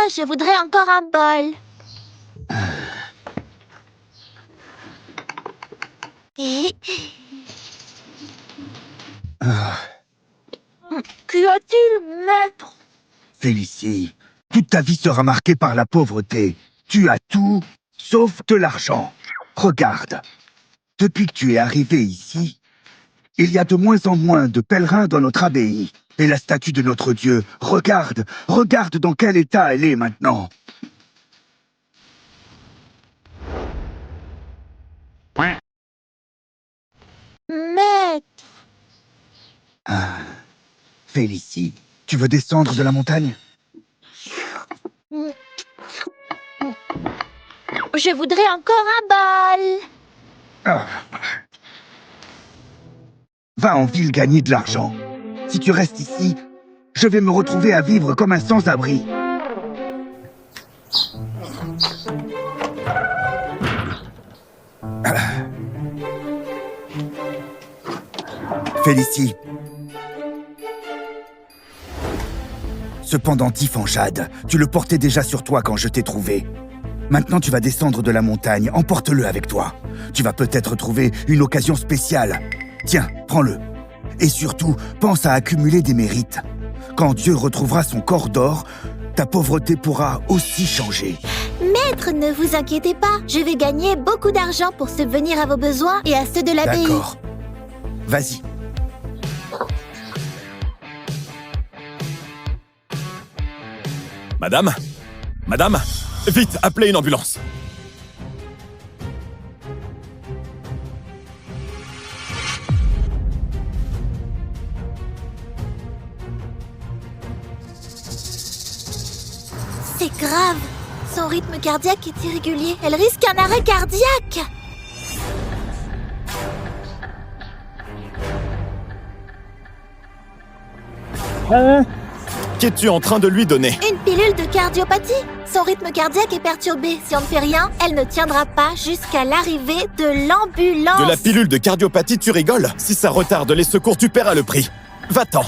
je voudrais encore un bol. Qu'y a-t-il, maître? Félicie, toute ta vie sera marquée par la pauvreté. Tu as tout, sauf de l'argent. Regarde, depuis que tu es arrivé ici, il y a de moins en moins de pèlerins dans notre abbaye. Et la statue de notre Dieu, regarde dans quel état elle est maintenant. Maître, Félicie, tu veux descendre de la montagne? je voudrais encore un bol. Ah. Va en ville gagner de l'argent. Si tu restes ici, je vais me retrouver à vivre comme un sans-abri. Félicie. Ce pendentif en jade, tu le portais déjà sur toi quand je t'ai trouvé. Maintenant, tu vas descendre de la montagne, emporte-le avec toi. Tu vas peut-être trouver une occasion spéciale. Tiens, prends-le. Et surtout, pense à accumuler des mérites. Quand Dieu retrouvera son corps d'or, ta pauvreté pourra aussi changer. Maître, ne vous inquiétez pas. Je vais gagner beaucoup d'argent pour subvenir à vos besoins et à ceux de l'abbaye. D'accord. Vas-y. Madame? Madame? Vite, appelez une ambulance! C'est grave. Son rythme cardiaque est irrégulier. Elle risque un arrêt cardiaque. Qu'es-tu en train de lui donner? Une pilule de cardiopathie. Son rythme cardiaque est perturbé. Si on ne fait rien, elle ne tiendra pas jusqu'à l'arrivée de l'ambulance. De la pilule de cardiopathie, tu rigoles? Si ça retarde les secours, tu paieras le prix. Va-t'en!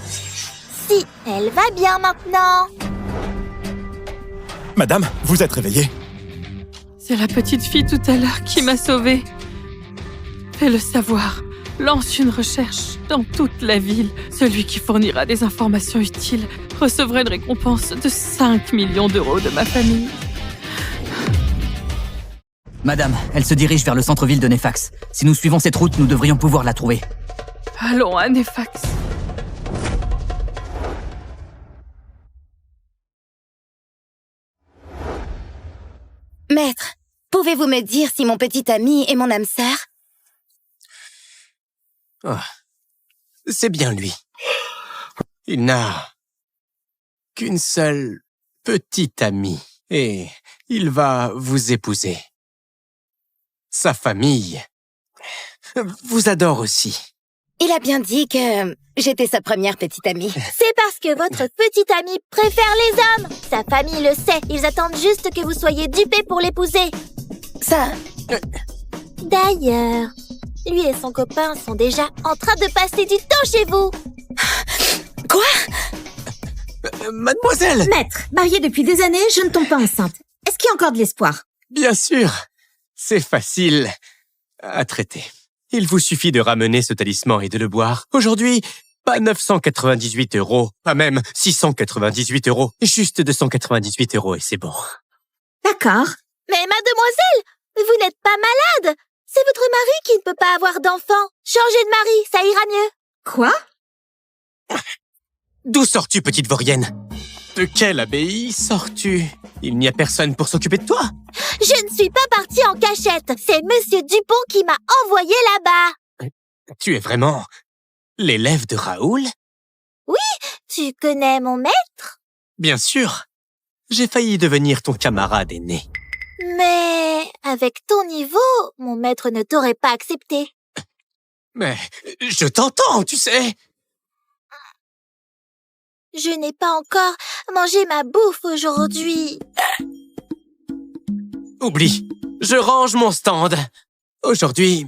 Si, elle va bien maintenant. Madame, vous êtes réveillée? C'est la petite fille tout à l'heure qui m'a sauvée. Fais-le savoir. Lance une recherche dans toute la ville. Celui qui fournira des informations utiles recevra une récompense de 5 millions d'euros de ma famille. Madame, elle se dirige vers le centre-ville de Nefax. Si nous suivons cette route, nous devrions pouvoir la trouver. Allons à Nefax. Maître, pouvez-vous me dire si mon petit ami est mon âme sœur? Oh, c'est bien lui. Il n'a qu'une seule petite amie et il va vous épouser. Sa famille vous adore aussi. Il a bien dit que j'étais sa première petite amie. C'est parce que votre petite amie préfère les hommes. Sa famille le sait. Ils attendent juste que vous soyez dupé pour l'épouser. Ça... D'ailleurs, lui et son copain sont déjà en train de passer du temps chez vous. Quoi? Mademoiselle! Maître, mariée depuis des années, je ne tombe pas enceinte. Est-ce qu'il y a encore de l'espoir? Bien sûr, c'est facile à traiter. Il vous suffit de ramener ce talisman et de le boire. Aujourd'hui, pas 998 €, pas même 698 €, juste 298 € et c'est bon. D'accord. Mais mademoiselle, vous n'êtes pas malade. C'est votre mari qui ne peut pas avoir d'enfant. Changez de mari, ça ira mieux. Quoi? D'où sors-tu, petite vaurienne? De quelle abbaye sors-tu? Il n'y a personne pour s'occuper de toi? Je ne suis pas partie en cachette. C'est Monsieur Dupont qui m'a envoyé là-bas. Tu es vraiment l'élève de Raoul? Tu connais mon maître? Bien sûr. J'ai failli devenir ton camarade aîné. Mais avec ton niveau, mon maître ne t'aurait pas accepté. Mais je t'entends, tu sais. Je n'ai pas encore mangé ma bouffe aujourd'hui. Oublie, je range mon stand. Aujourd'hui,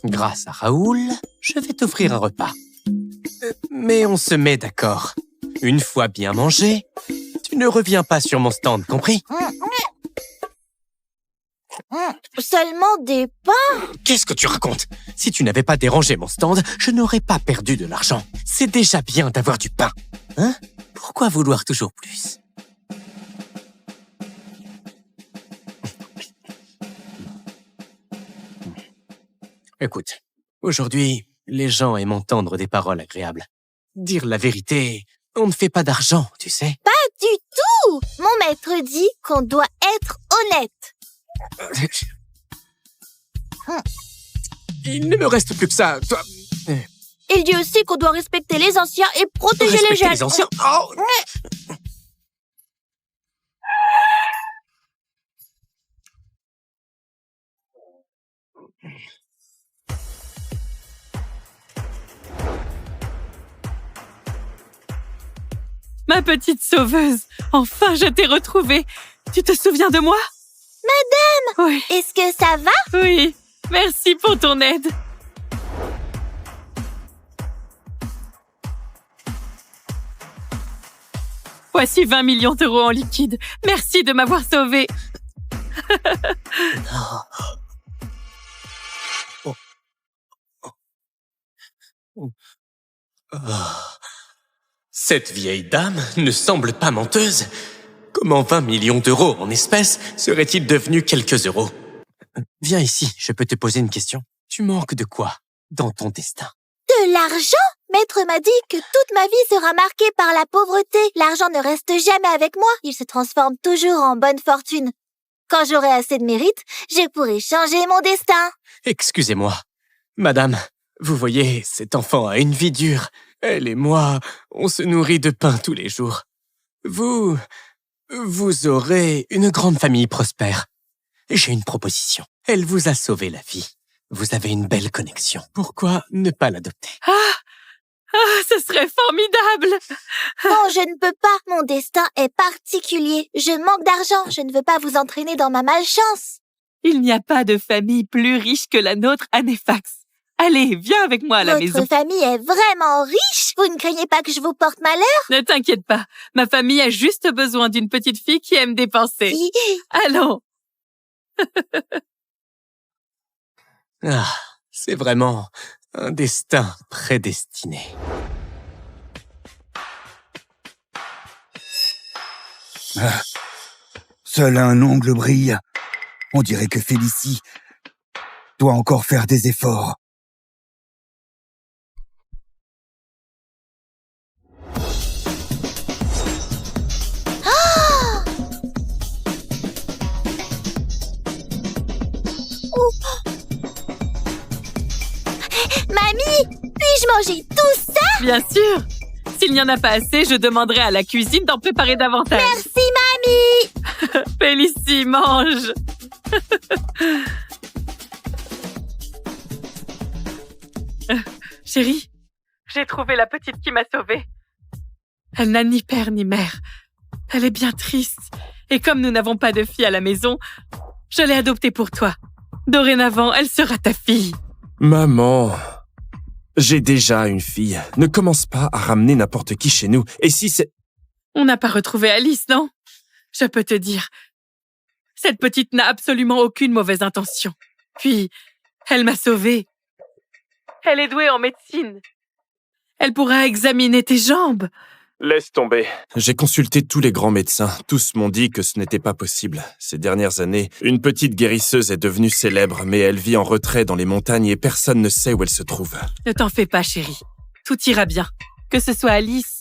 grâce à Raoul, je vais t'offrir un repas. Mais on se met d'accord. Une fois bien mangé, tu ne reviens pas sur mon stand, compris? Seulement des pains? Qu'est-ce que tu racontes? Si tu n'avais pas dérangé mon stand, je n'aurais pas perdu de l'argent. C'est déjà bien d'avoir du pain. Hein? Pourquoi vouloir toujours plus? Écoute, aujourd'hui, les gens aiment entendre des paroles agréables. Dire la vérité, on ne fait pas d'argent, tu sais. Pas du tout! Mon maître dit qu'on doit être honnête. Il ne me reste plus que ça, toi. Il dit aussi qu'on doit respecter les anciens et protéger les Respecter jeunes. les anciens. Oh. Ma petite sauveuse, enfin je t'ai retrouvée. Tu te souviens de moi? Madame, Oui, est-ce que ça va? oui. Merci pour ton aide. Voici 20 millions d'euros en liquide. Merci de m'avoir sauvée. Cette vieille dame ne semble pas menteuse. Comment 20 millions d'euros en espèces seraient-ils devenus quelques euros? Viens ici, je peux te poser une question. Tu manques de quoi dans ton destin? De l'argent? Maître m'a dit que toute ma vie sera marquée par la pauvreté. L'argent ne reste jamais avec moi. Il se transforme toujours en bonne fortune. Quand j'aurai assez de mérite, je pourrai changer mon destin. Excusez-moi. Madame, vous voyez, cet enfant a une vie dure. Elle et moi, on se nourrit de pain tous les jours. Vous aurez une grande famille prospère. J'ai une proposition. Elle vous a sauvé la vie. Vous avez une belle connexion. Pourquoi ne pas l'adopter? Ce serait formidable. Non, je ne peux pas. Mon destin est particulier. Je manque d'argent. Je ne veux pas vous entraîner dans ma malchance. Il n'y a pas de famille plus riche que la nôtre à Nefax. Allez, viens avec moi à la maison. Votre famille est vraiment riche. Vous ne craignez pas que je vous porte malheur? Ne t'inquiète pas, ma famille a juste besoin d'une petite fille qui aime dépenser. Allons. Ah, c'est vraiment un destin prédestiné. Seul un ongle brille. On dirait que Félicie doit encore faire des efforts. Mamie, puis-je manger tout ça? Bien sûr. S'il n'y en a pas assez, je demanderai à la cuisine d'en préparer davantage. Merci, mamie. Félicie, mange. Chérie, j'ai trouvé la petite qui m'a sauvée. Elle n'a ni père ni mère. Elle est bien triste. Et comme nous n'avons pas de fille à la maison, je l'ai adoptée pour toi. Dorénavant, elle sera ta fille. Maman, j'ai déjà une fille. Ne commence pas à ramener n'importe qui chez nous. Et si c'est... On n'a pas retrouvé Alice, non? Je peux te dire, cette petite n'a absolument aucune mauvaise intention. Puis, elle m'a sauvée. Elle est douée en médecine. Elle pourra examiner tes jambes. Laisse tomber. J'ai consulté tous les grands médecins. Tous m'ont dit que ce n'était pas possible. Ces dernières années, une petite guérisseuse est devenue célèbre, mais elle vit en retrait dans les montagnes et personne ne sait où elle se trouve. Ne t'en fais pas, chérie. Tout ira bien. Que ce soit Alice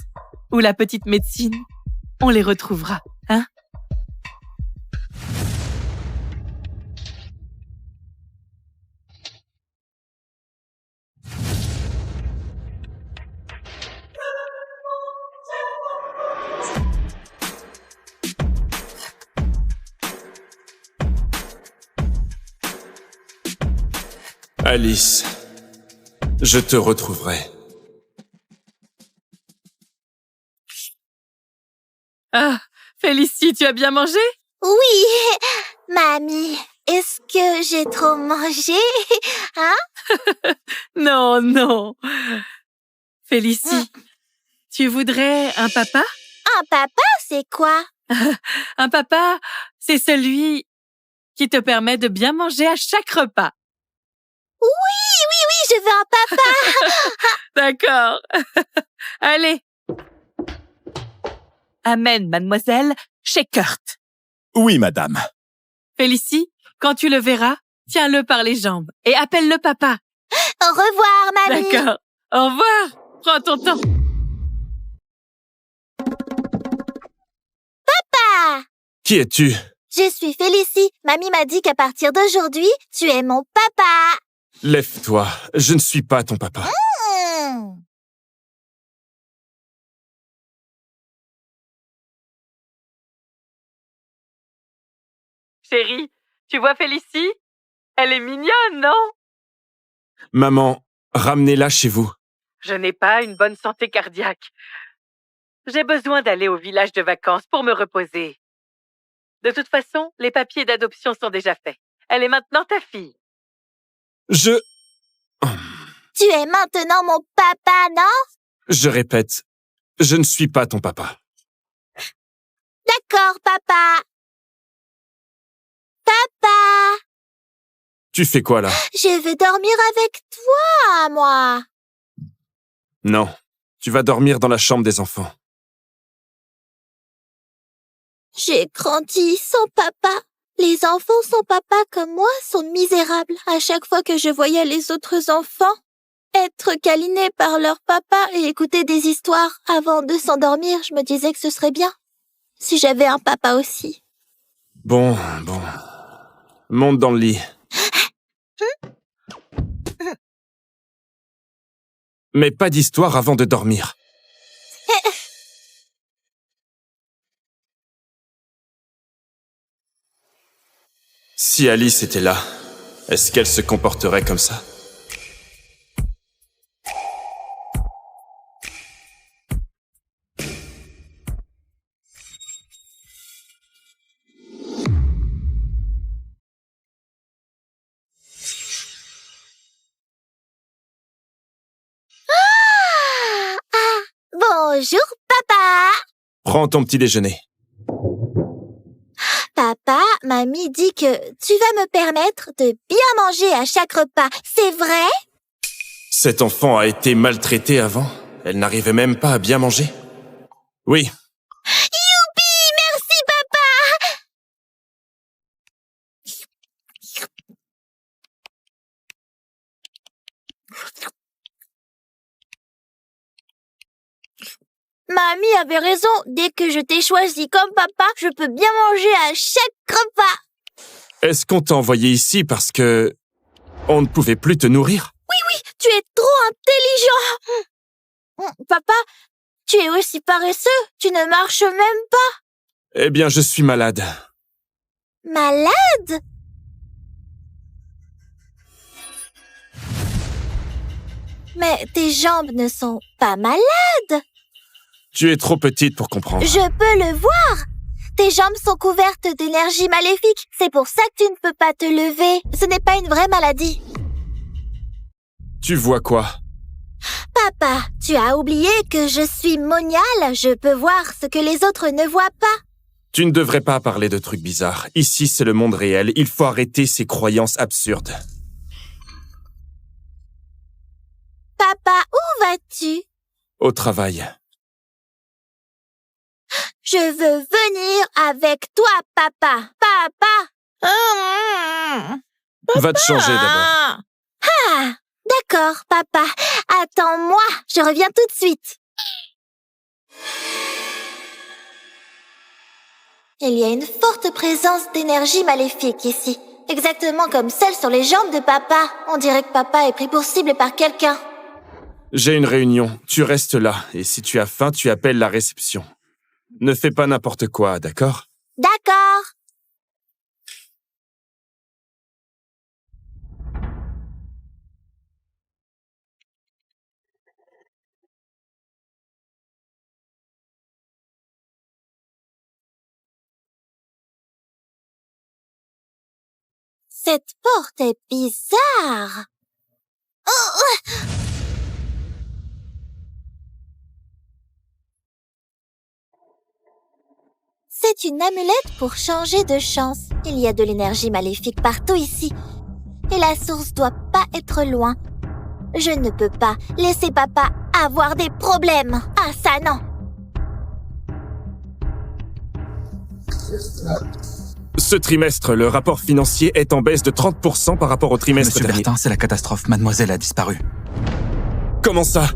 ou la petite médecine, on les retrouvera, hein? Alice, je te retrouverai. Ah, Félicie, tu as bien mangé? Oui, mamie, est-ce que j'ai trop mangé? Hein? Non, non. Félicie, Tu voudrais un papa? Un papa, c'est quoi? Un papa, c'est celui qui te permet de bien manger à chaque repas. Oui, je veux un papa. D'accord. Allez. Amène, mademoiselle, chez Kurt. Oui, madame. Félicie, quand tu le verras, tiens-le par les jambes et appelle-le papa. Au revoir, mamie. D'accord. Au revoir. Prends ton temps. Papa! Qui es-tu? Je suis Félicie. Mamie m'a dit qu'à partir d'aujourd'hui, tu es mon papa. Lève-toi, je ne suis pas ton papa. Hmm. Chérie, tu vois Félicie? Elle est mignonne, non? Maman, ramenez-la chez vous. Je n'ai pas une bonne santé cardiaque. J'ai besoin d'aller au village de vacances pour me reposer. De toute façon, les papiers d'adoption sont déjà faits. Elle est maintenant ta fille. Je Tu es maintenant mon papa, non? répète, je ne suis pas ton papa. D'accord, papa. Papa! Tu fais quoi là? Je veux dormir avec toi, moi. Non, tu vas dormir dans la chambre des enfants. J'ai grandi sans papa. Les enfants sans papa comme moi sont misérables. À chaque fois que je voyais les autres enfants être câlinés par leur papa et écouter des histoires avant de s'endormir, je me disais que ce serait bien si j'avais un papa aussi. Bon. Monte dans le lit. Mais pas d'histoire avant de dormir. Si Alice était là, est-ce qu'elle se comporterait comme ça? Bonjour, papa. Prends ton petit déjeuner. Papa, mamie dit que tu vas me permettre de bien manger à chaque repas. C'est vrai? Cet enfant a été maltraité avant. Elle n'arrivait même pas à bien manger. Oui, Youpi! Merci, papa! Mamie avait raison. Dès que je t'ai choisi comme papa, je peux bien manger à chaque repas. est-ce qu'on t'a envoyé ici parce que on ne pouvait plus te nourrir? Tu es trop intelligent. Papa, tu es aussi paresseux. Tu ne marches même pas. Eh bien, je suis malade. Malade? Mais tes jambes ne sont pas malades. Tu es trop petite pour comprendre. Je peux le voir. Tes jambes sont couvertes d'énergie maléfique. C'est pour ça que tu ne peux pas te lever. Ce n'est pas une vraie maladie. Tu vois quoi? Papa, tu as oublié que je suis moniale. Je peux voir ce que les autres ne voient pas. Tu ne devrais pas parler de trucs bizarres. Ici, c'est le monde réel. Il faut arrêter ces croyances absurdes. Papa, où vas-tu? Au travail. Je veux venir avec toi, papa. Papa. Va te changer d'abord. Ah, d'accord, papa. Attends-moi, je reviens tout de suite. Il y a une forte présence d'énergie maléfique ici. Exactement comme celle sur les jambes de papa. On dirait que papa est pris pour cible par quelqu'un. J'ai une réunion. Tu restes là. Et si tu as faim, tu appelles la réception. Ne fais pas n'importe quoi, d'accord? D'accord. Cette porte est bizarre. Oh, C'est une amulette pour changer de chance. Il y a de l'énergie maléfique partout ici. Et la source doit pas être loin. Je ne peux pas laisser papa avoir des problèmes. Ah, ça non. Ce trimestre, le rapport financier est en baisse de 30% par rapport au trimestre Monsieur dernier. Bertin, c'est la catastrophe. Mademoiselle a disparu. Comment ça?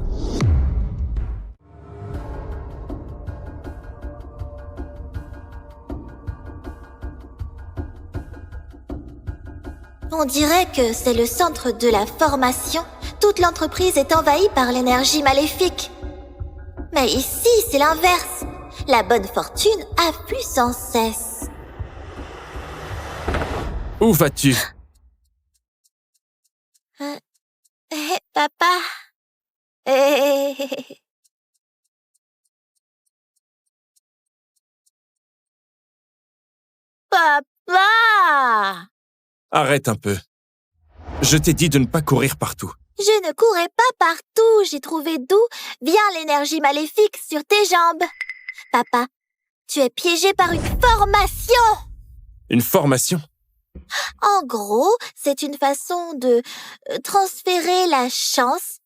On dirait que c'est le centre de la formation. Toute l'entreprise est envahie par l'énergie maléfique. Mais ici, c'est l'inverse. La bonne fortune afflue sans cesse. Où vas-tu? Papa. Papa! Arrête un peu. Je t'ai dit de ne pas courir partout. Je ne courais pas partout. J'ai trouvé d'où vient l'énergie maléfique sur tes jambes. Papa, tu es piégé par une formation. Une formation? En gros, c'est une façon de transférer la chance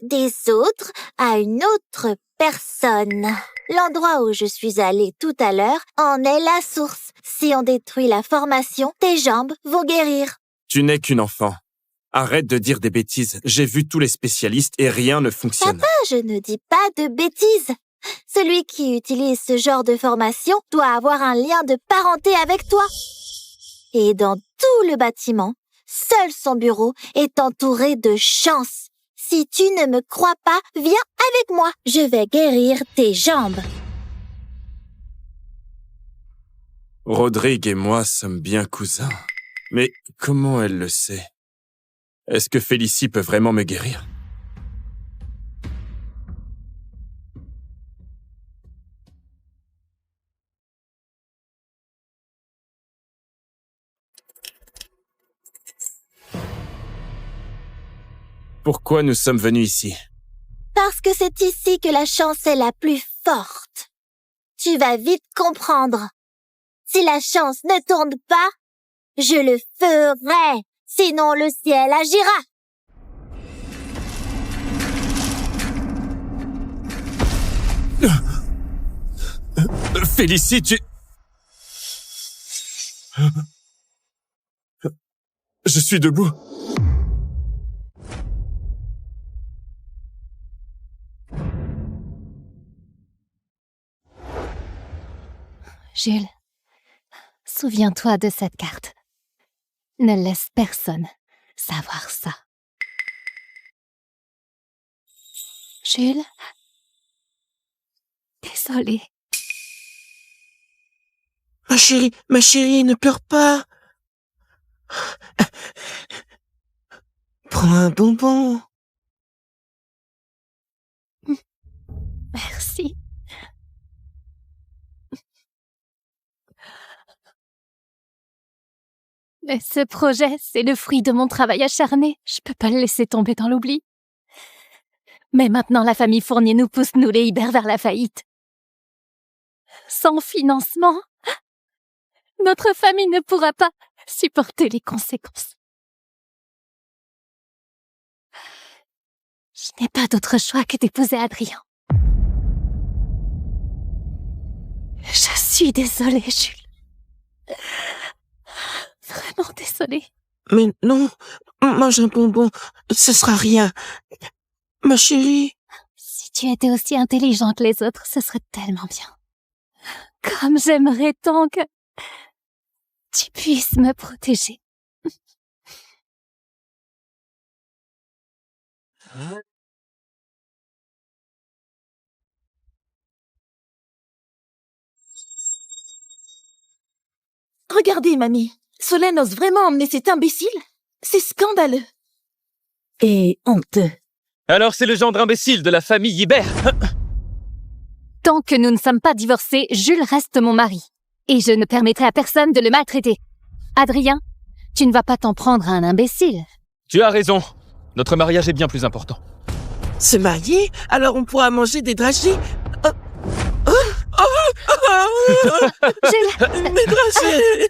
des autres à une autre personne. L'endroit où je suis allée tout à l'heure en est la source. Si on détruit la formation, tes jambes vont guérir. Tu n'es qu'une enfant. Arrête de dire des bêtises. J'ai vu tous les spécialistes et rien ne fonctionne. Papa, je ne dis pas de bêtises. Celui qui utilise ce genre de formation doit avoir un lien de parenté avec toi. Et dans tout le bâtiment, seul son bureau est entouré de chance. Si tu ne me crois pas, viens avec moi. Je vais guérir tes jambes. Rodrigue et moi sommes bien cousins. Mais comment elle le sait? Est-ce que Félicie peut vraiment me guérir? Pourquoi nous sommes venus ici? Parce que c'est ici que la chance est la plus forte. Tu vas vite comprendre. Si la chance ne tourne pas, je le ferai. Sinon, le ciel agira. Félicie, tu... Je suis debout. Jules, souviens-toi de cette carte. Ne laisse personne savoir ça. Jules? Désolée. Ma chérie, ne pleure pas. Prends un bonbon. Merci. Mais ce projet, c'est le fruit de mon travail acharné. Je peux pas le laisser tomber dans l'oubli. Mais maintenant, la famille Fournier nous pousse, nous les Hibert, vers la faillite. Sans financement, notre famille ne pourra pas supporter les conséquences. Je n'ai pas d'autre choix que d'épouser Adrien. Je suis désolée, Jules. Vraiment désolée. Mais non, mange un bonbon, ce sera rien. Ma chérie. Si tu étais aussi intelligente que les autres, ce serait tellement bien. Comme j'aimerais tant que tu puisses me protéger. Regardez, mamie. Solène ose vraiment emmener cet imbécile? C'est scandaleux. Et honteux. Alors c'est le gendre imbécile de la famille Hibert. Tant que nous ne sommes pas divorcés, Jules reste mon mari. Et je ne permettrai à personne de le maltraiter. Adrien, tu ne vas pas t'en prendre à un imbécile. Tu as raison. Notre mariage est bien plus important. Se marier? Alors on pourra manger des dragées? Jules! Mademoiselle!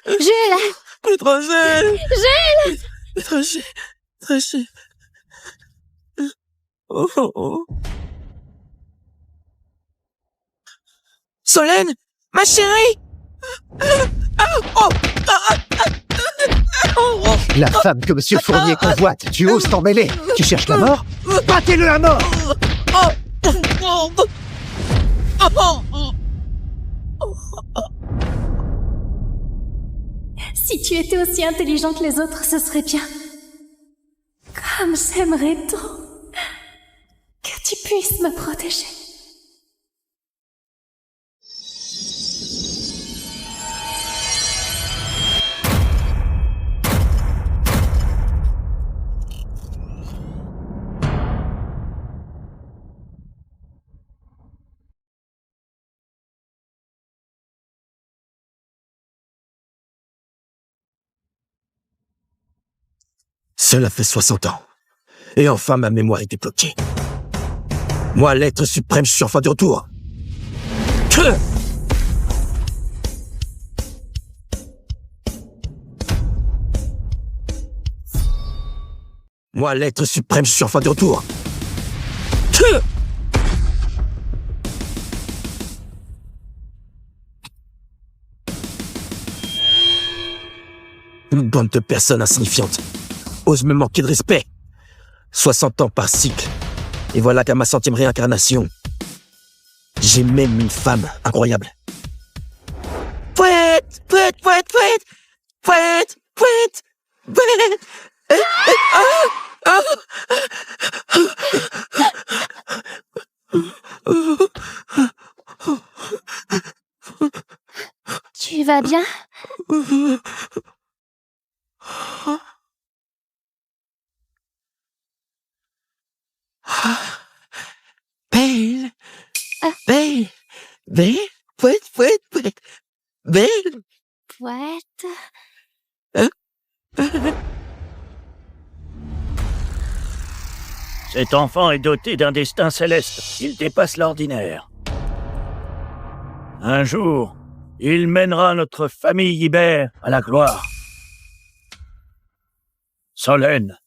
Jules! Mademoiselle! Jules! Mademoiselle! Oh. Solène! Ma chérie! La femme que Monsieur Fournier convoite, tu oses t'en mêler? Tu cherches la mort? Battez-le à mort! Si tu étais aussi intelligent que les autres, ce serait bien. Comme j'aimerais tant que tu puisses me protéger. Cela fait 60 ans. Et enfin, ma mémoire est débloquée. Moi, l'être suprême, je suis enfin de retour. Moi, l'être suprême, je suis enfin de retour. Une bande de personnes insignifiantes osent me manquer de respect. 60 ans par cycle. Et voilà qu'à ma 100e réincarnation, j'ai même une femme incroyable. Pouette. Tu vas bien? Belle. Pouette. Belle. Pouette. Cet enfant est doté d'un destin céleste. Il dépasse l'ordinaire. Un jour, il mènera notre famille Ibert à la gloire. Solène,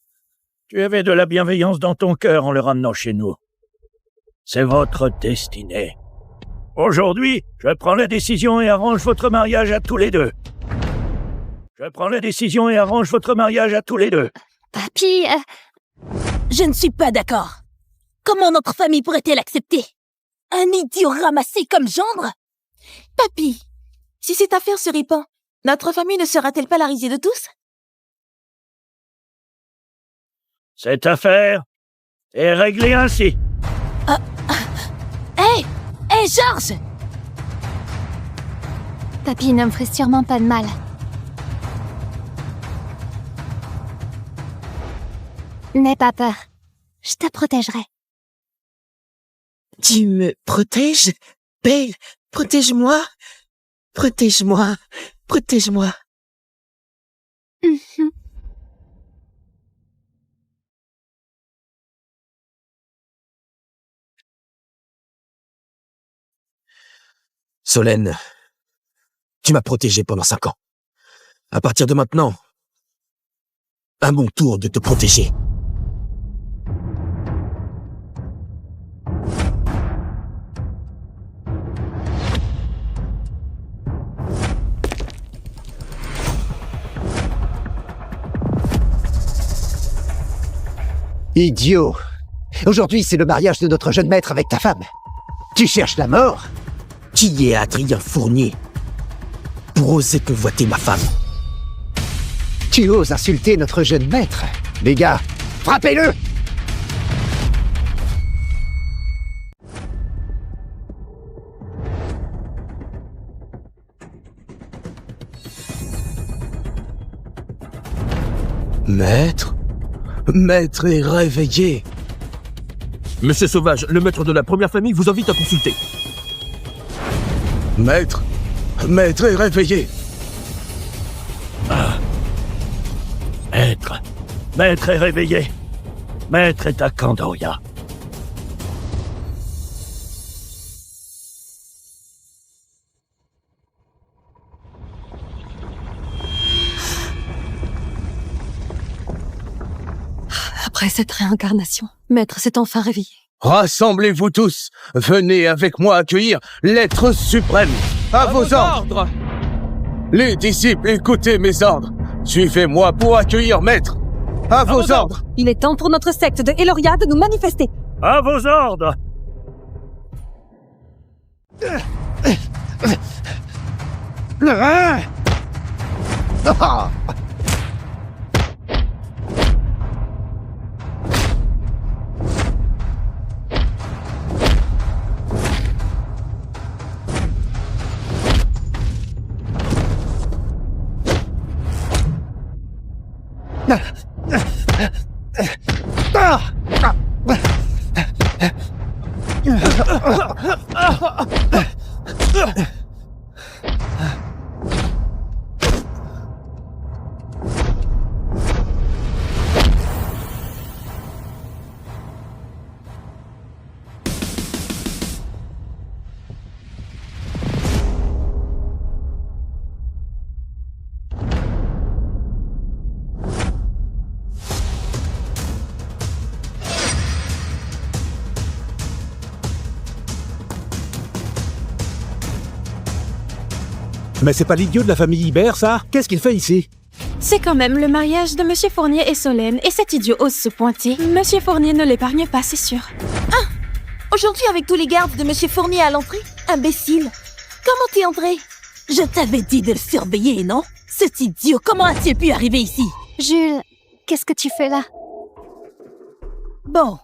tu avais de la bienveillance dans ton cœur en le ramenant chez nous. C'est votre destinée. Aujourd'hui, je prends la décision et arrange votre mariage à tous les deux. Papy, Je ne suis pas d'accord. Comment notre famille pourrait-elle accepter? Un idiot ramassé comme gendre? Papy, si cette affaire se répand, notre famille ne sera-t-elle pas la risée de tous? Cette affaire est réglée ainsi. Hé, Georges! papy ne me ferait sûrement pas de mal. N'aie pas peur. Je te protégerai. Tu me protèges? Belle, protège-moi. Solène, tu m'as protégé pendant 5 ans. À partir de maintenant, à mon tour de te protéger. Idiot! Aujourd'hui, c'est le mariage de notre jeune maître avec ta femme. Tu cherches la mort? Qui est Adrien Fournier pour oser convoiter ma femme? Tu oses insulter notre jeune maître? Les gars, frappez-le! Maître est réveillé. Monsieur Sauvage, le maître de la première famille vous invite à consulter. Maître est réveillé. Maître est réveillé. Maître est à Candoria. Après cette réincarnation, Maître s'est enfin réveillé. Rassemblez-vous tous. Venez avec moi accueillir l'être suprême. À vos ordres. Les disciples, écoutez mes ordres. Suivez-moi pour accueillir Maître. À vos ordres. Il est temps pour notre secte de Eloria de nous manifester. À vos ordres. Mais c'est pas l'idiot de la famille Ibert, ça? Qu'est-ce qu'il fait ici? C'est quand même le mariage de Monsieur Fournier et Solène, et cet idiot ose se pointer. Monsieur Fournier ne l'épargne pas, c'est sûr. Ah! Aujourd'hui, avec tous les gardes de Monsieur Fournier à l'entrée? Imbécile! Comment t'es entré? Je t'avais dit de le surveiller, non? Cet idiot, comment a-t-il pu arriver ici? Jules, qu'est-ce que tu fais là? Bon,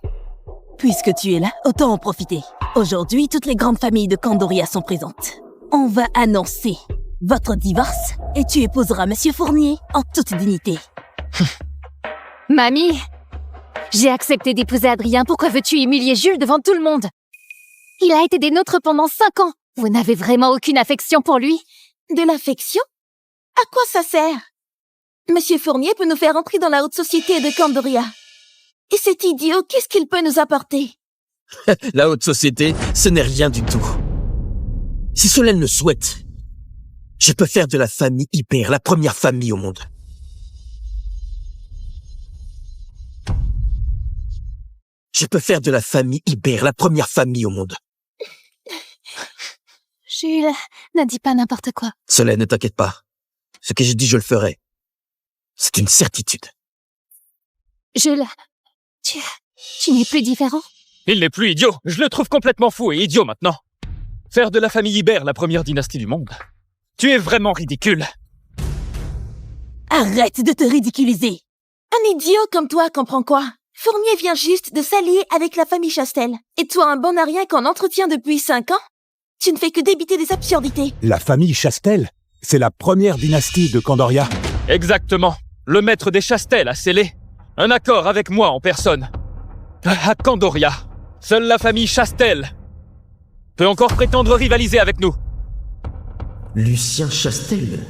puisque tu es là, autant en profiter. Aujourd'hui, toutes les grandes familles de Candoria sont présentes. On va annoncer votre divorce et tu épouseras Monsieur Fournier en toute dignité. Mamie, j'ai accepté d'épouser Adrien. Pourquoi veux-tu humilier Jules devant tout le monde? Il a été des nôtres pendant 5 ans. Vous n'avez vraiment aucune affection pour lui? De l'affection? À quoi ça sert? Monsieur Fournier peut nous faire entrer dans la haute société de Candoria. Et cet idiot, qu'est-ce qu'il peut nous apporter? La haute société, ce n'est rien du tout. Si Solène le souhaite, je peux faire de la famille Ibert la première famille au monde. Je peux faire de la famille Ibert la première famille au monde. Jules, ne dis pas n'importe quoi. Solène, ne t'inquiète pas. Ce que j'ai dit, je le ferai. C'est une certitude. Jules, tu n'es plus différent? Il n'est plus idiot. Je le trouve complètement fou et idiot maintenant. Faire de la famille Ibert la première dynastie du monde. Tu es vraiment ridicule. Arrête de te ridiculiser. Un idiot comme toi comprend quoi? Fournier vient juste de s'allier avec la famille Chastel. Et toi, un bon à rien qu'on entretient depuis 5 ans? Tu ne fais que débiter des absurdités. La famille Chastel? C'est la première dynastie de Candoria. Exactement. Le maître des Chastel a scellé un accord avec moi en personne. À Candoria, seule la famille Chastel peut encore prétendre rivaliser avec nous. Lucien Chastel,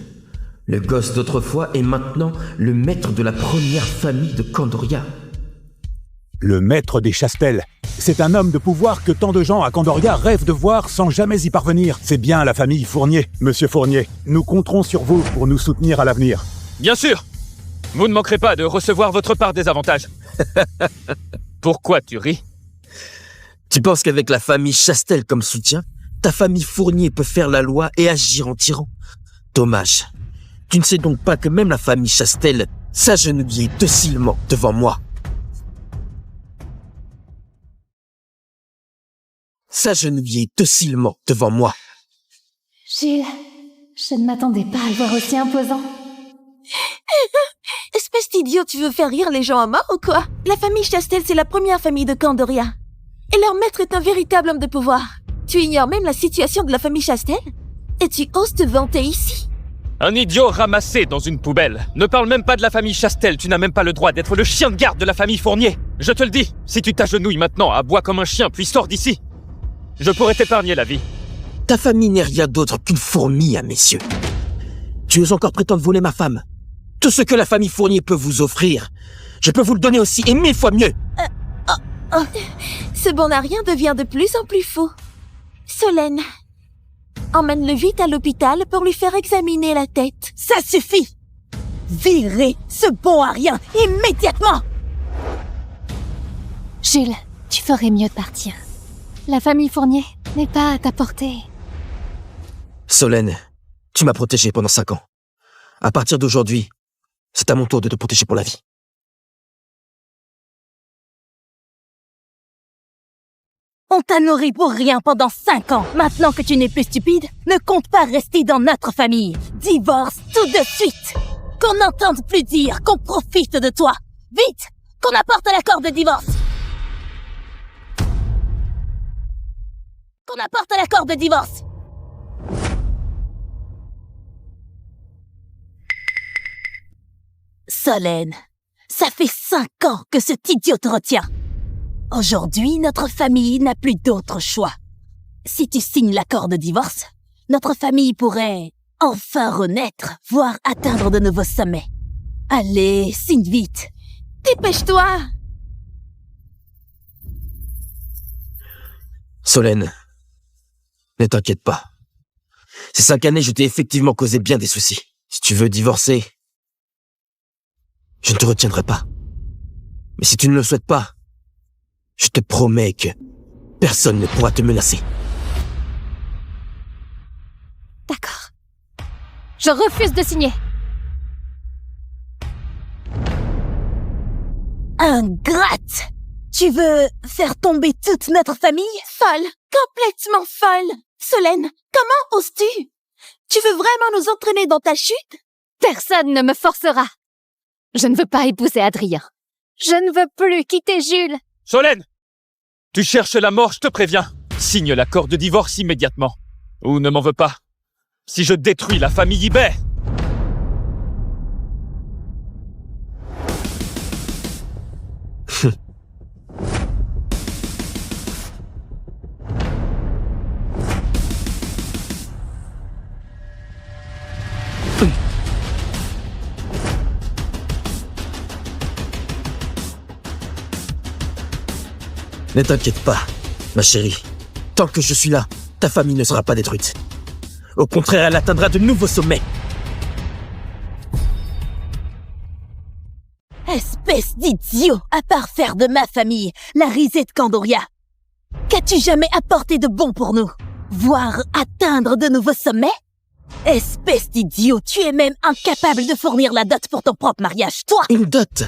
le gosse d'autrefois, est maintenant le maître de la première famille de Candoria. Le maître des Chastel. C'est un homme de pouvoir que tant de gens à Candoria rêvent de voir sans jamais y parvenir. C'est bien la famille Fournier. Monsieur Fournier, nous compterons sur vous pour nous soutenir à l'avenir. Bien sûr. Vous ne manquerez pas de recevoir votre part des avantages. Pourquoi tu ris? Tu penses qu'avec la famille Chastel comme soutien, ta famille Fournier peut faire la loi et agir en tyran? Dommage. Tu ne sais donc pas que même la famille Chastel s'agenouillait docilement devant moi. S'agenouiller docilement devant moi. Jules, je ne m'attendais pas à le voir aussi imposant. Espèce d'idiot, tu veux faire rire les gens à mort ou quoi? La famille Chastel, c'est la première famille de Candoria. Et leur maître est un véritable homme de pouvoir. Tu ignores même la situation de la famille Chastel? Et tu oses te vanter ici? Un idiot ramassé dans une poubelle. Ne parle même pas de la famille Chastel, tu n'as même pas le droit d'être le chien de garde de la famille Fournier. Je te le dis, si tu t'agenouilles maintenant, aboie comme un chien, puis sors d'ici. Je pourrais t'épargner la vie. Ta famille n'est rien d'autre qu'une fourmi, hein, messieurs. Tu oses encore prétendre voler ma femme? Tout ce que la famille Fournier peut vous offrir, je peux vous le donner aussi, et 1000 fois mieux. Ce bon à rien devient de plus en plus fou. Solène, emmène-le vite à l'hôpital pour lui faire examiner la tête. Ça suffit! Virez ce bon à rien immédiatement! Jules, tu ferais mieux de partir. La famille Fournier n'est pas à ta portée. Solène, tu m'as protégé pendant 5 ans. À partir d'aujourd'hui, c'est à mon tour de te protéger pour la vie. On t'a nourri pour rien pendant 5 ans. Maintenant que tu n'es plus stupide, ne compte pas rester dans notre famille. Divorce tout de suite. Qu'on n'entende plus dire qu'on profite de toi. Vite, qu'on apporte l'accord de divorce. Qu'on apporte l'accord de divorce. Solène, ça fait 5 ans que cet idiot te retient. Aujourd'hui, notre famille n'a plus d'autre choix. Si tu signes l'accord de divorce, notre famille pourrait enfin renaître, voire atteindre de nouveaux sommets. Allez, signe vite. Dépêche-toi. Solène, ne t'inquiète pas. Ces 5 années, je t'ai effectivement causé bien des soucis. Si tu veux divorcer, je ne te retiendrai pas. Mais si tu ne le souhaites pas, je te promets que personne ne pourra te menacer. D'accord. Je refuse de signer. Ingrate! Tu veux faire tomber toute notre famille? Folle, complètement folle. Solène, comment oses-tu? Tu veux vraiment nous entraîner dans ta chute? Personne ne me forcera. Je ne veux pas épouser Adrien. Je ne veux plus quitter Jules. Solène! Tu cherches la mort, je te préviens. Signe l'accord de divorce immédiatement. Ou ne m'en veux pas. Si je détruis la famille Ibert. Ne t'inquiète pas, ma chérie. Tant que je suis là, ta famille ne sera pas détruite. Au contraire, elle atteindra de nouveaux sommets. Espèce d'idiot, à part faire de ma famille la risée de Candoria. Qu'as-tu jamais apporté de bon pour nous? Voire atteindre de nouveaux sommets? Espèce d'idiot, tu es même incapable de fournir la dot pour ton propre mariage, toi! Une dot?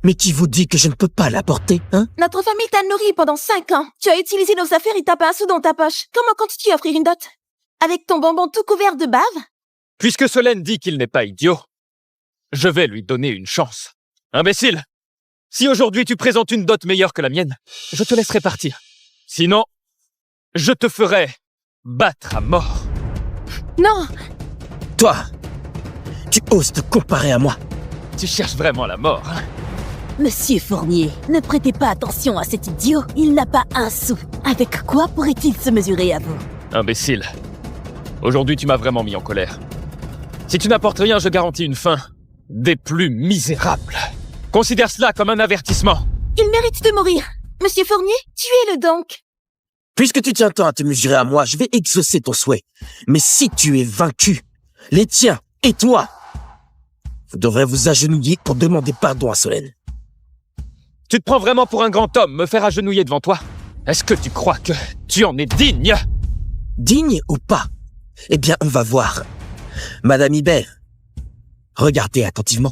Mais qui vous dit que je ne peux pas l'apporter, hein? Notre famille t'a nourri pendant 5 ans. Tu as utilisé nos affaires et t'as pas un sou dans ta poche. Comment comptes-tu offrir une dot? Avec ton bonbon tout couvert de bave? Puisque Solène dit qu'il n'est pas idiot, je vais lui donner une chance. Imbécile! Si aujourd'hui tu présentes une dot meilleure que la mienne, je te laisserai partir. Sinon, je te ferai battre à mort. Non! Toi, tu oses te comparer à moi? Tu cherches vraiment la mort, hein? Monsieur Fournier, ne prêtez pas attention à cet idiot. Il n'a pas un sou. Avec quoi pourrait-il se mesurer à vous? Imbécile. Aujourd'hui, tu m'as vraiment mis en colère. Si tu n'apportes rien, je garantis une fin des plus misérables. Considère cela comme un avertissement. Il mérite de mourir. Monsieur Fournier, tuez-le donc. Puisque tu tiens tant à te mesurer à moi, je vais exaucer ton souhait. Mais si tu es vaincu, les tiens et toi, vous devrez vous agenouiller pour demander pardon à Solène. Tu te prends vraiment pour un grand homme, me faire agenouiller devant toi? Est-ce que tu crois que tu en es digne? Digne ou pas? Eh bien, on va voir. Madame Ibert, regardez attentivement.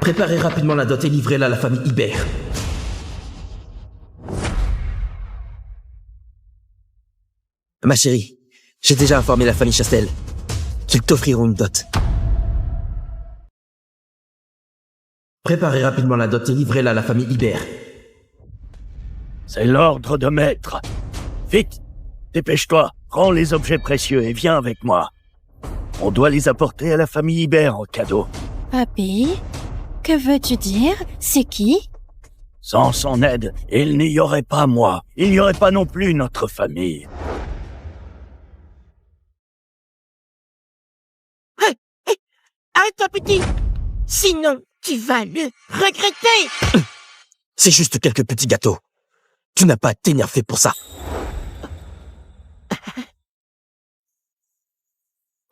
Préparez rapidement la dot et livrez-la à la famille Ibert. Ma chérie, j'ai déjà informé la famille Chastel qu'ils t'offriront une dot. Préparez rapidement la dot et livrez-la à la famille Ibert. C'est l'ordre de maître. Vite, dépêche-toi, prends les objets précieux et viens avec moi. On doit les apporter à la famille Ibert en cadeau. Papy, que veux-tu dire? C'est qui? Sans son aide, il n'y aurait pas moi. Il n'y aurait pas non plus notre famille. Arrête-toi, petit! Sinon, tu vas le regretter! C'est juste quelques petits gâteaux. Tu n'as pas à t'énerver pour ça.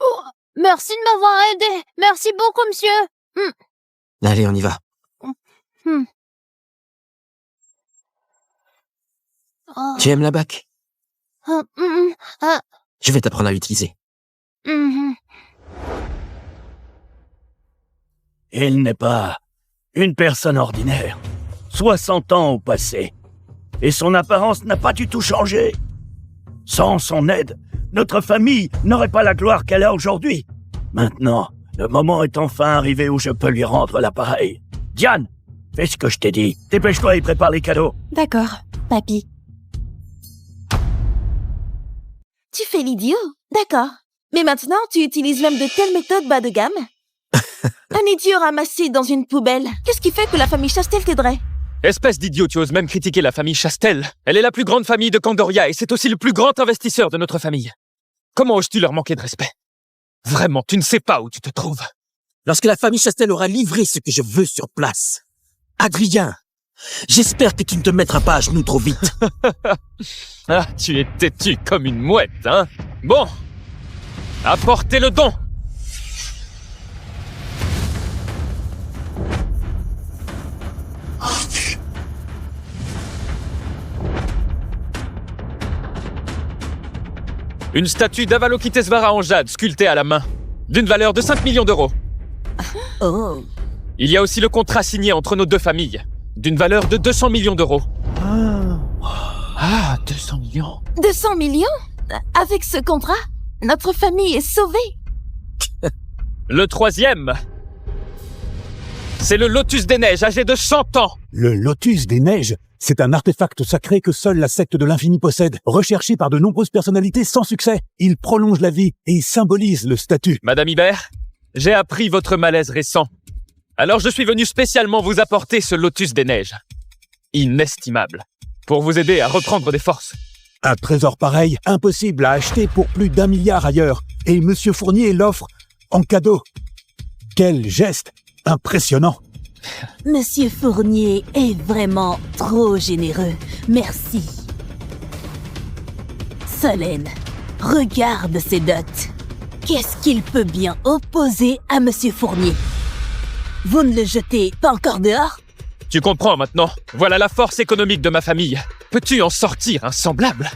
Oh, Merci de m'avoir aidé. Merci beaucoup, monsieur. Allez, on y va. Tu aimes la bac? Je vais t'apprendre à l'utiliser. Il n'est pas une personne ordinaire. 60 ans au passé. Et son apparence n'a pas du tout changé. Sans son aide, notre famille n'aurait pas la gloire qu'elle a aujourd'hui. Maintenant, le moment est enfin arrivé où je peux lui rendre l'appareil. Diane, fais ce que je t'ai dit. Dépêche-toi et prépare les cadeaux. D'accord, papy. Tu fais l'idiot, d'accord. Mais maintenant, tu utilises même de telles méthodes bas de gamme. Un idiot ramassé dans une poubelle. Qu'est-ce qui fait que la famille Chastel t'aiderait? Espèce d'idiot, tu oses même critiquer la famille Chastel. Elle est la plus grande famille de Candoria et c'est aussi le plus grand investisseur de notre famille. Comment oses-tu leur manquer de respect? Vraiment, tu ne sais pas où tu te trouves. Lorsque la famille Chastel aura livré ce que je veux sur place. Adrien, j'espère que tu ne te mettras pas à genoux trop vite. Ah, tu es têtu comme une mouette, hein? Bon, apportez le don. Une statue d'Avalokitesvara en jade sculptée à la main, d'une valeur de 5 millions d'euros. Oh. Il y a aussi le contrat signé entre nos deux familles, d'une valeur de 200 millions d'euros. 200 millions. 200 millions? Avec ce contrat, notre famille est sauvée. Le troisième, c'est le Lotus des Neiges, âgé de 100 ans. Le Lotus des Neiges, c'est un artefact sacré que seule la secte de l'Infini possède, recherché par de nombreuses personnalités sans succès. Il prolonge la vie et il symbolise le statut. Madame Hibert, j'ai appris votre malaise récent. Alors je suis venu spécialement vous apporter ce Lotus des Neiges. Inestimable. Pour vous aider à reprendre des forces. Un trésor pareil, impossible à acheter pour plus d'1 milliard ailleurs. Et Monsieur Fournier l'offre en cadeau. Quel geste impressionnant. Monsieur Fournier est vraiment trop généreux. Merci. Solène, regarde ses dots. Qu'est-ce qu'il peut bien opposer à Monsieur Fournier? Vous ne le jetez pas encore dehors? Tu comprends maintenant. Voilà la force économique de ma famille. Peux-tu en sortir un semblable?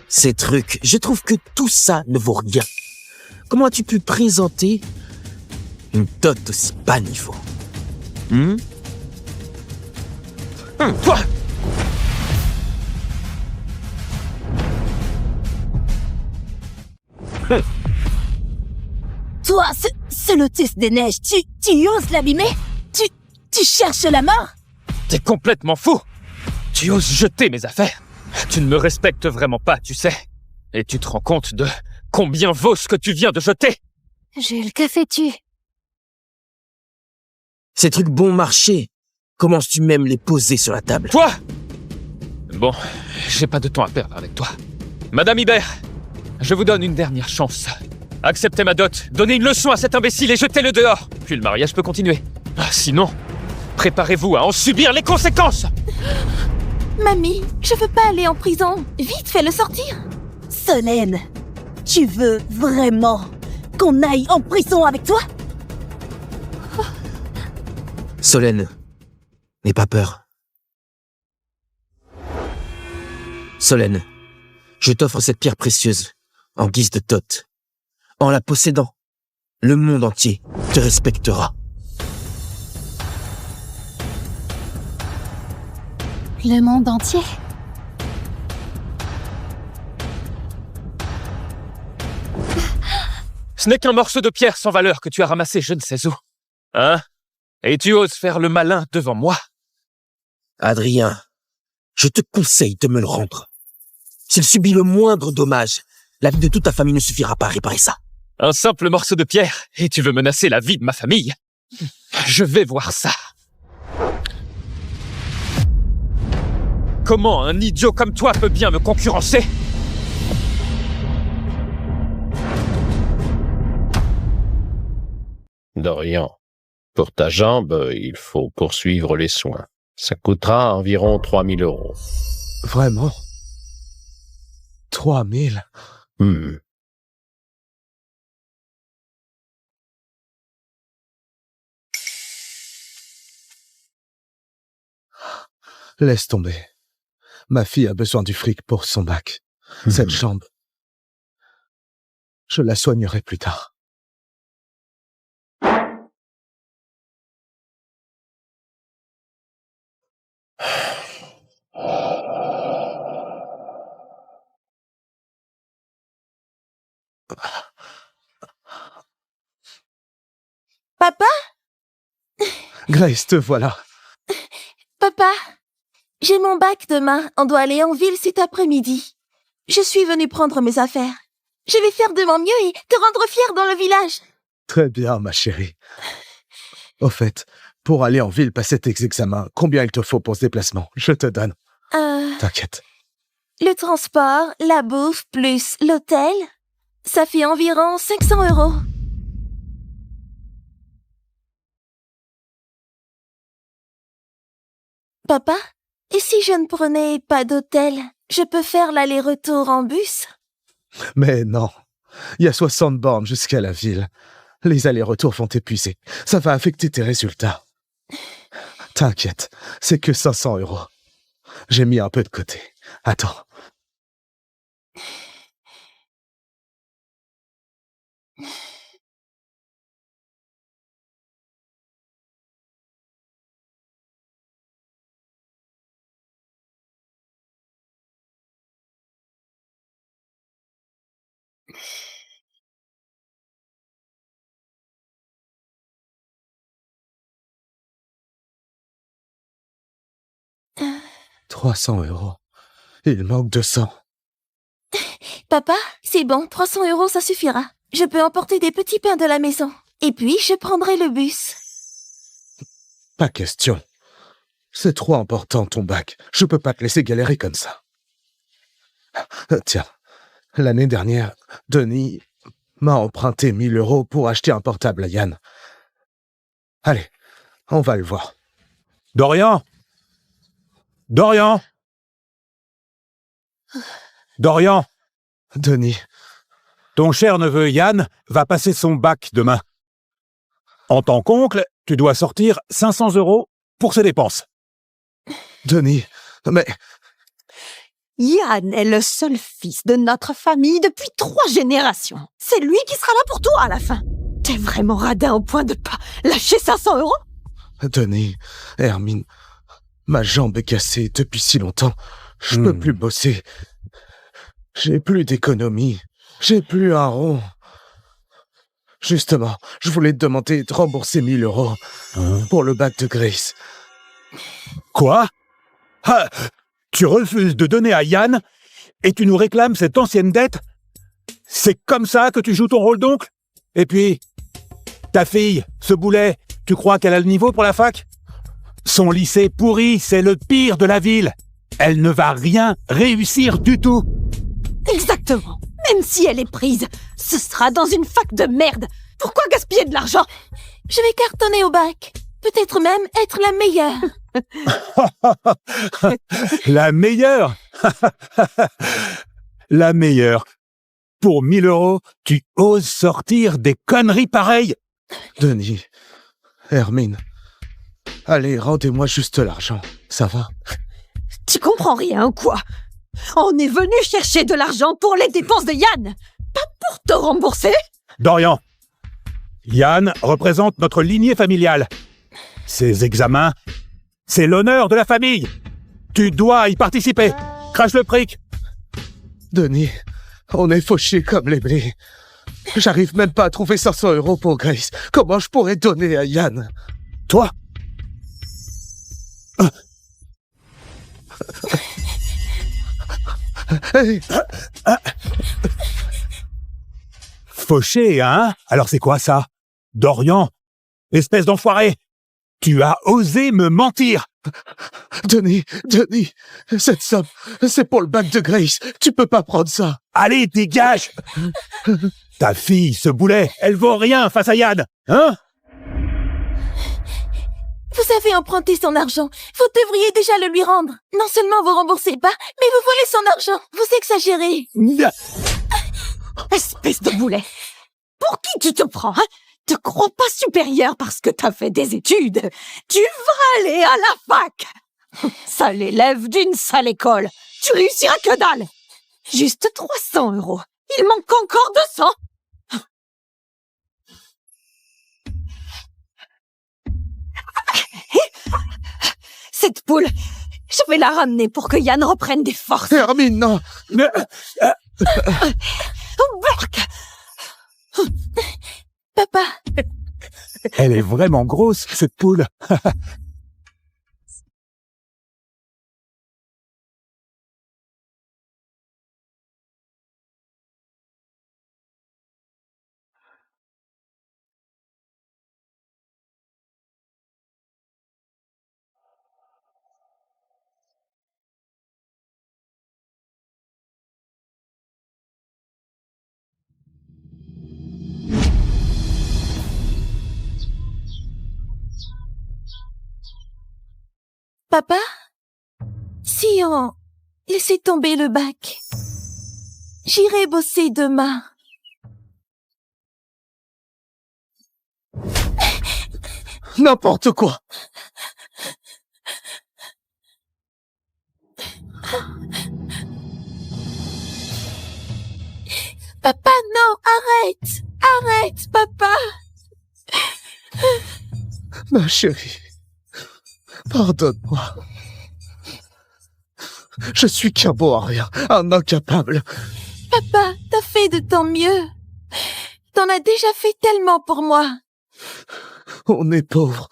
Ces trucs, je trouve que tout ça ne vaut rien. Comment as-tu pu présenter une dot aussi bas niveau? Toi! Toi, ce Lotus des Neiges, tu oses l'abîmer? Tu cherches la mort? T'es complètement fou! Tu oses jeter mes affaires? Tu ne me respectes vraiment pas, tu sais. Et tu te rends compte de combien vaut ce que tu viens de jeter? Jules, que fais-tu? Ces trucs bon marché, commences-tu même les poser sur la table? Toi! Bon, j'ai pas de temps à perdre avec toi. Madame Hibert, je vous donne une dernière chance. Acceptez ma dot, donnez une leçon à cet imbécile et jetez-le dehors. Puis le mariage peut continuer. Sinon, préparez-vous à en subir les conséquences. Mamie, je veux pas aller en prison. Vite, fais-le sortir. Solène, tu veux vraiment qu'on aille en prison avec toi? Solène, n'aie pas peur. Solène, je t'offre cette pierre précieuse en guise de dot. En la possédant, le monde entier te respectera. Le monde entier? Ce n'est qu'un morceau de pierre sans valeur que tu as ramassé je ne sais où. Hein? Et tu oses faire le malin devant moi? Adrien, je te conseille de me le rendre. S'il subit le moindre dommage, la vie de toute ta famille ne suffira pas à réparer ça. Un simple morceau de pierre, et tu veux menacer la vie de ma famille? Je vais voir ça. Comment un idiot comme toi peut bien me concurrencer? Dorian, pour ta jambe, il faut poursuivre les soins. Ça coûtera environ 3 000 euros. Vraiment? 3 000? Laisse tomber. Ma fille a besoin du fric pour son bac. Cette jambe, je la soignerai plus tard. Papa? Grace, te voilà. Papa, j'ai mon bac demain. On doit aller en ville cet après-midi. Je suis venue prendre mes affaires. Je vais faire de mon mieux et te rendre fière dans le village. Très bien, ma chérie. Au fait, pour aller en ville passer tes examens, combien il te faut pour ce déplacement? Je te donne. T'inquiète. Le transport, la bouffe, plus l'hôtel, ça fait environ 500 €. Papa, et si je ne prenais pas d'hôtel, je peux faire l'aller-retour en bus? Mais non, il y a 60 bornes jusqu'à la ville. Les allers-retours vont t'épuiser. Ça va affecter tes résultats. T'inquiète, c'est que 500 €. J'ai mis un peu de côté. Attends. « 300 €. Il manque 200. Papa, c'est bon, 300 € ça suffira. Je peux emporter des petits pains de la maison. Et puis, je prendrai le bus. Pas question. C'est trop important, ton bac. Je peux pas te laisser galérer comme ça. Tiens, l'année dernière, Denis m'a emprunté 1000 € pour acheter un portable à Yann. Allez, on va le voir. Dorian! Dorian! Dorian! Denis. Ton cher neveu Yann va passer son bac demain. En tant qu'oncle, tu dois sortir 500 € pour ses dépenses. Denis, mais... Yann est le seul fils de notre famille depuis 3 générations. C'est lui qui sera là pour toi à la fin. T'es vraiment radin au point de pas lâcher 500 €? Denis, Hermine, ma jambe est cassée depuis si longtemps. Je peux plus bosser. J'ai plus d'économie. J'ai plus un rond. Justement, je voulais te demander de rembourser 1000 € pour le bac de Grace. Quoi? Ah, tu refuses de donner à Yann et tu nous réclames cette ancienne dette? C'est comme ça que tu joues ton rôle d'oncle? Et puis, ta fille, ce boulet, tu crois qu'elle a le niveau pour la fac? Son lycée pourri, c'est le pire de la ville. Elle ne va rien réussir du tout. Exactement. Même si elle est prise, ce sera dans une fac de merde. Pourquoi gaspiller de l'argent? Je vais cartonner au bac. Peut-être même être la meilleure. La meilleure? La meilleure. Pour 1000 €, tu oses sortir des conneries pareilles? Denis, Hermine, allez, rendez-moi juste l'argent, ça va? Tu comprends rien ou quoi? On est venu chercher de l'argent pour les dépenses de Yann, pas pour te rembourser. Dorian, Yann représente notre lignée familiale. Ces examens, c'est l'honneur de la famille. Tu dois y participer. Crache le fric. Denis, on est fauchés comme les blés. J'arrive même pas à trouver 500 € pour Grace. Comment je pourrais donner à Yann? Toi? Fauché, hein? Alors c'est quoi ça? Dorian, espèce d'enfoiré! Tu as osé me mentir! Denis, cette somme, c'est pour le bac de Grace. Tu peux pas prendre ça. Allez, dégage! Ta fille, ce boulet, elle vaut rien face à Yann, hein? Vous avez emprunté son argent. Vous devriez déjà le lui rendre. Non seulement vous remboursez pas, mais vous volez son argent. Vous exagérez. Espèce de boulet. Pour qui tu te prends, hein? Te crois pas supérieur parce que t'as fait des études. Tu vas aller à la fac. Ça Sale élève d'une sale école. Tu réussiras que dalle. Juste 300 €. Il manque encore 200. Cette poule, je vais la ramener pour que Yann reprenne des forces. Hermine, non. Papa, Elle est vraiment grosse, cette poule. papa, si on laissait tomber le bac, j'irai bosser demain. N'importe quoi. Papa, non, arrête! Arrête, papa! Ma chérie, pardonne-moi. Je suis qu'un bon à rien, un incapable. Papa, t'as fait de ton mieux. T'en as déjà fait tellement pour moi. On est pauvres.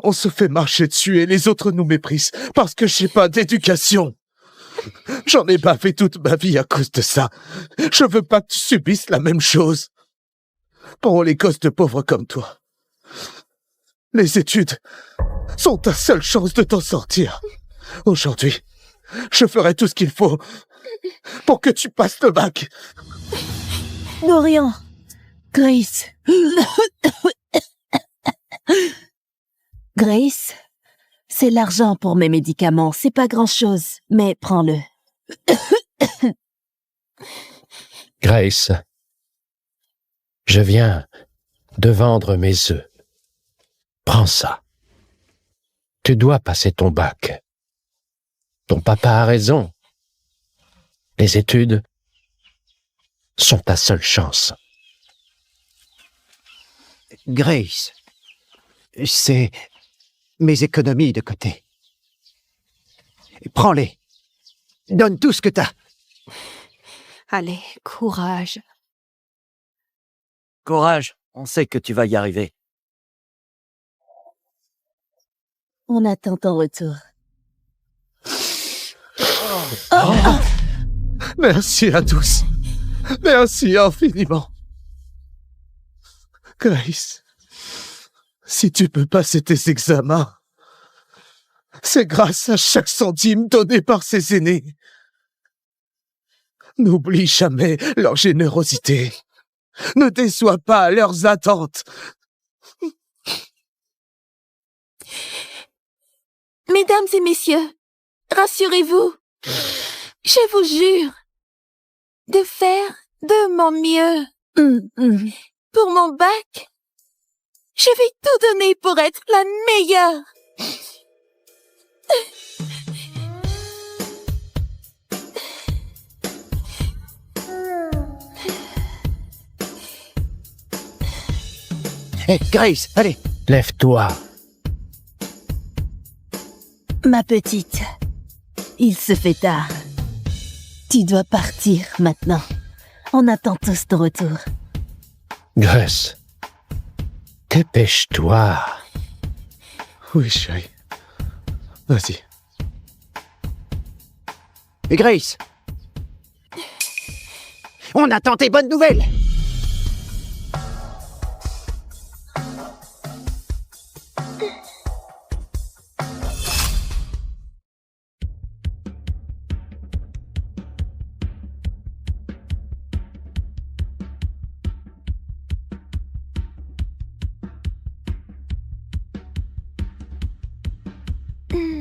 On se fait marcher dessus et les autres nous méprisent parce que j'ai pas d'éducation. J'en ai pas fait toute ma vie à cause de ça. Je veux pas que tu subisses la même chose. Pour les gosses de pauvres comme toi, les études sont ta seule chance de t'en sortir. Aujourd'hui, je ferai tout ce qu'il faut pour que tu passes le bac. Dorian, Grace. Grace, c'est l'argent pour mes médicaments. C'est pas grand-chose, mais prends-le. Grace, je viens de vendre mes œufs. Prends ça. Tu dois passer ton bac. Ton papa a raison. Les études sont ta seule chance. Grace, c'est mes économies de côté. Prends-les. Donne tout ce que t'as. Allez, courage. Courage, on sait que tu vas y arriver. On attend ton retour. Merci à tous. Merci infiniment. Grace, si tu peux passer tes examens, c'est grâce à chaque centime donné par ses aînés. N'oublie jamais leur générosité. Ne déçois pas leurs attentes. Mesdames et messieurs, rassurez-vous, je vous jure de faire de mon mieux. Pour mon bac, je vais tout donner pour être la meilleure. Hé, Grace, allez. Lève-toi. Ma petite, il se fait tard. Tu dois partir maintenant. On attend tous ton retour. Grace, dépêche-toi. Oui, chérie. Vas-y. Et Grace, on attend tes bonnes nouvelles.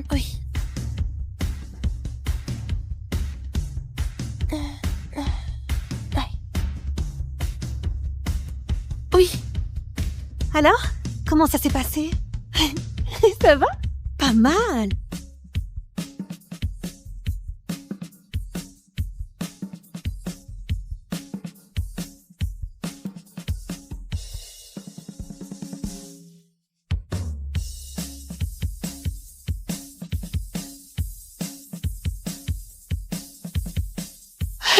Oui. Oui. Alors, comment ça s'est passé? Ça va? Pas mal.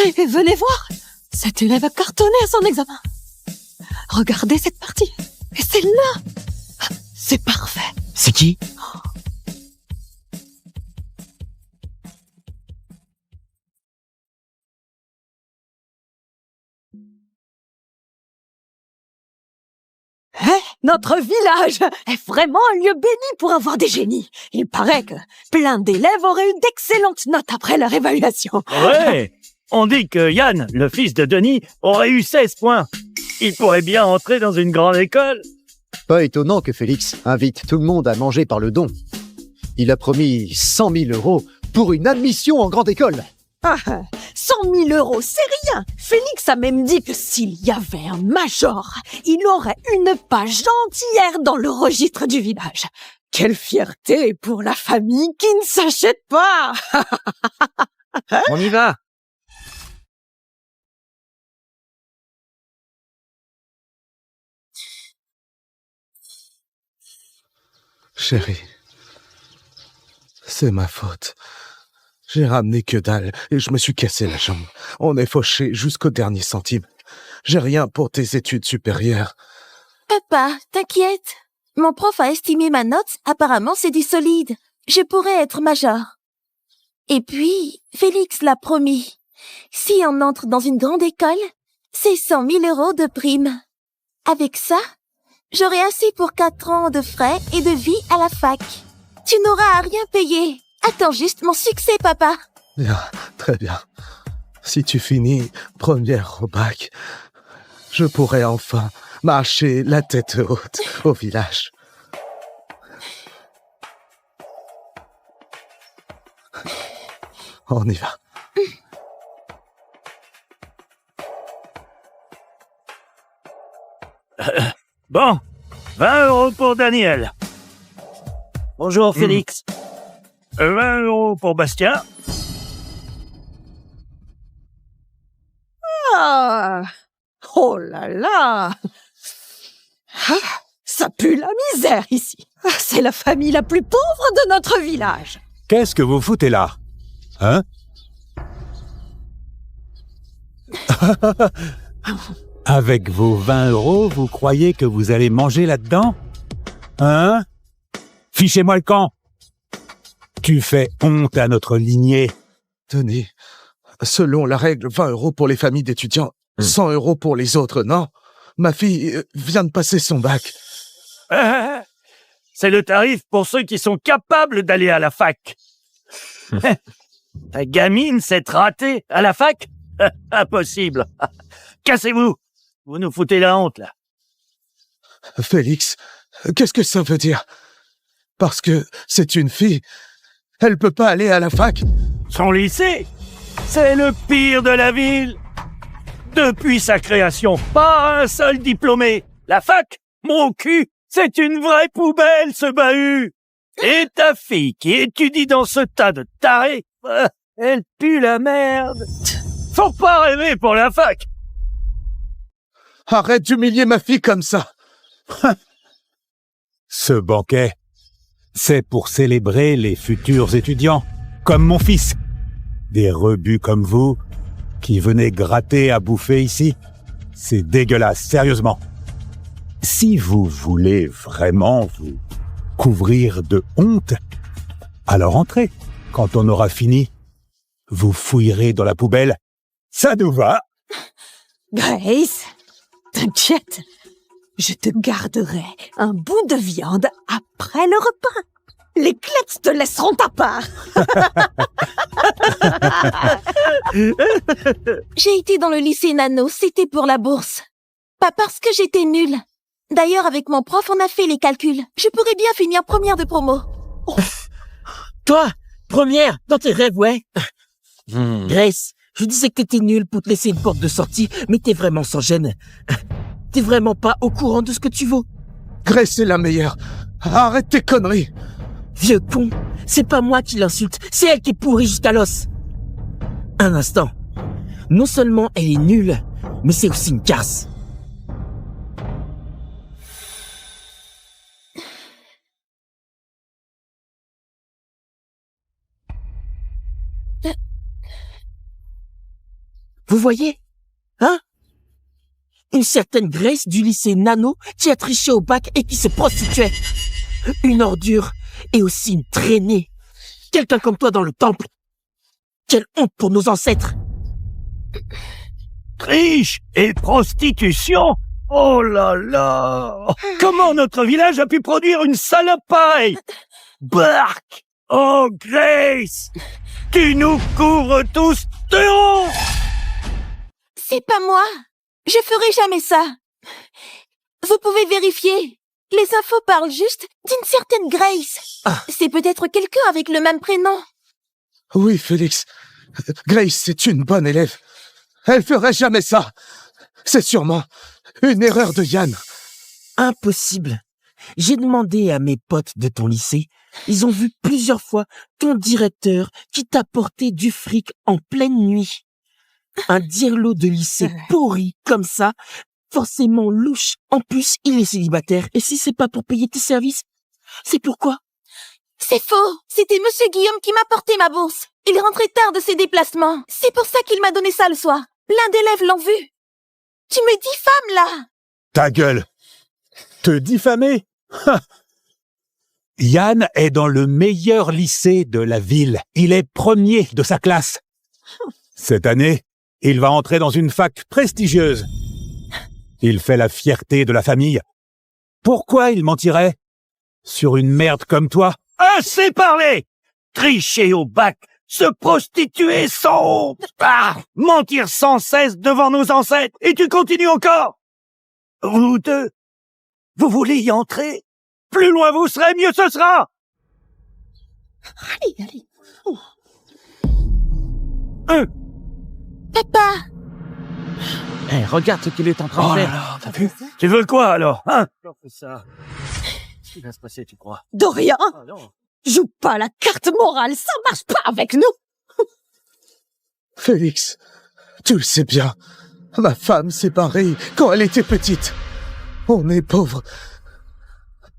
Et venez voir, cet élève a cartonné à son examen. Regardez cette partie. Et celle-là, c'est parfait. C'est qui? Notre village est vraiment un lieu béni pour avoir des génies. Il paraît que plein d'élèves auraient eu d'excellentes notes après leur évaluation. Ouais. On dit que Yann, le fils de Denis, aurait eu 16 points. Il pourrait bien entrer dans une grande école. Pas étonnant que Félix invite tout le monde à manger par le don. Il a promis 100 000 € pour une admission en grande école. 100 000 €, c'est rien. Félix a même dit que s'il y avait un major, il aurait une page entière dans le registre du village. Quelle fierté pour la famille qui ne s'achète pas. On y va. Chérie, c'est ma faute. J'ai ramené que dalle et je me suis cassé la jambe. On est fauché jusqu'au dernier centime. J'ai rien pour tes études supérieures. Papa, t'inquiète. Mon prof a estimé ma note, apparemment c'est du solide. Je pourrais être major. Et puis, Félix l'a promis. Si on entre dans une grande école, c'est 100 000 € de prime. Avec ça, j'aurai assez pour 4 ans de frais et de vie à la fac. Tu n'auras à rien payer. Attends juste mon succès, papa. Bien, très bien. Si tu finis première au bac, je pourrai enfin marcher la tête haute au village. On y va. Bon, 20 € pour Daniel. Bonjour, Félix. 20 € pour Bastien. Ah, oh là là. Ça pue la misère ici. C'est la famille la plus pauvre de notre village. Qu'est-ce que vous foutez là? Hein? Avec vos 20 €, vous croyez que vous allez manger là-dedans? Hein? Fichez-moi le camp! Tu fais honte à notre lignée. Denis, selon la règle, 20 € pour les familles d'étudiants, 100 € pour les autres, non? Ma fille vient de passer son bac. C'est le tarif pour ceux qui sont capables d'aller à la fac. Ta gamine s'est ratée à la fac? Impossible. Cassez-vous. Vous nous foutez la honte, là. Félix, qu'est-ce que ça veut dire? Parce que c'est une fille, elle peut pas aller à la fac? Son lycée, c'est le pire de la ville. Depuis sa création, pas un seul diplômé. La fac, mon cul, c'est une vraie poubelle, ce bahut. Et ta fille qui étudie dans ce tas de tarés, elle pue la merde. Faut pas rêver pour la fac. Arrête d'humilier ma fille comme ça. Ce banquet, c'est pour célébrer les futurs étudiants, comme mon fils. Des rebuts comme vous, qui venez gratter à bouffer ici. C'est dégueulasse, sérieusement. Si vous voulez vraiment vous couvrir de honte, alors entrez. Quand on aura fini, vous fouillerez dans la poubelle. Ça nous va. Grace, t'inquiète. Je te garderai un bout de viande après le repas. Les Klets te laisseront ta part. J'ai été dans le lycée Nano, c'était pour la bourse. Pas parce que j'étais nulle. D'ailleurs, avec mon prof, on a fait les calculs. Je pourrais bien finir première de promo. Toi, première, dans tes rêves, ouais. Grace, je disais que t'étais nulle pour te laisser une porte de sortie, mais t'es vraiment sans gêne. T'es vraiment pas au courant de ce que tu vaux. Grace est la meilleure. Arrête tes conneries. Vieux con, c'est pas moi qui l'insulte, c'est elle qui est pourrie jusqu'à l'os. Un instant. Non seulement elle est nulle, mais c'est aussi une casse. Vous voyez? Hein? Une certaine Grace du lycée Nano qui a triché au bac et qui se prostituait. Une ordure et aussi une traînée. Quelqu'un comme toi dans le temple. Quelle honte pour nos ancêtres. Triche et prostitution? Oh là là! Comment notre village a pu produire une salope pareille? Bark! Oh Grace! Tu nous couvres tous de honte! C'est pas moi. Je ferai jamais ça. Vous pouvez vérifier. Les infos parlent juste d'une certaine Grace. C'est peut-être quelqu'un avec le même prénom. Oui, Félix. Grace, c'est une bonne élève. Elle ferait jamais ça. C'est sûrement une erreur de Yann. Impossible. J'ai demandé à mes potes de ton lycée. Ils ont vu plusieurs fois ton directeur qui t'a porté du fric en pleine nuit. Un dirlo de lycée pourri comme ça, forcément louche. En plus, il est célibataire. Et si c'est pas pour payer tes services, c'est pourquoi? C'est faux. C'était Monsieur Guillaume qui m'a porté ma bourse. Il rentrait tard de ses déplacements. C'est pour ça qu'il m'a donné ça le soir. Plein d'élèves l'ont vu. Tu me diffames, là. Ta gueule. Te diffamer? Yann est dans le meilleur lycée de la ville. Il est premier de sa classe. Cette année, il va entrer dans une fac prestigieuse. Il fait la fierté de la famille. Pourquoi il mentirait? Sur une merde comme toi? Assez parlé! Tricher au bac, se prostituer sans honte, mentir sans cesse devant nos ancêtres, et tu continues encore! Vous deux, vous voulez y entrer? Plus loin vous serez, mieux ce sera! Allez. Papa! Regarde ce qu'il est en train de faire. Là, t'as vu? Tu veux quoi, alors, hein? Ça. Qu'est-ce qui va se passer, tu crois? Dorian! Joue pas la carte morale, ça marche pas avec nous! Félix, tu le sais bien. Ma femme s'est barrée quand elle était petite. On est pauvres.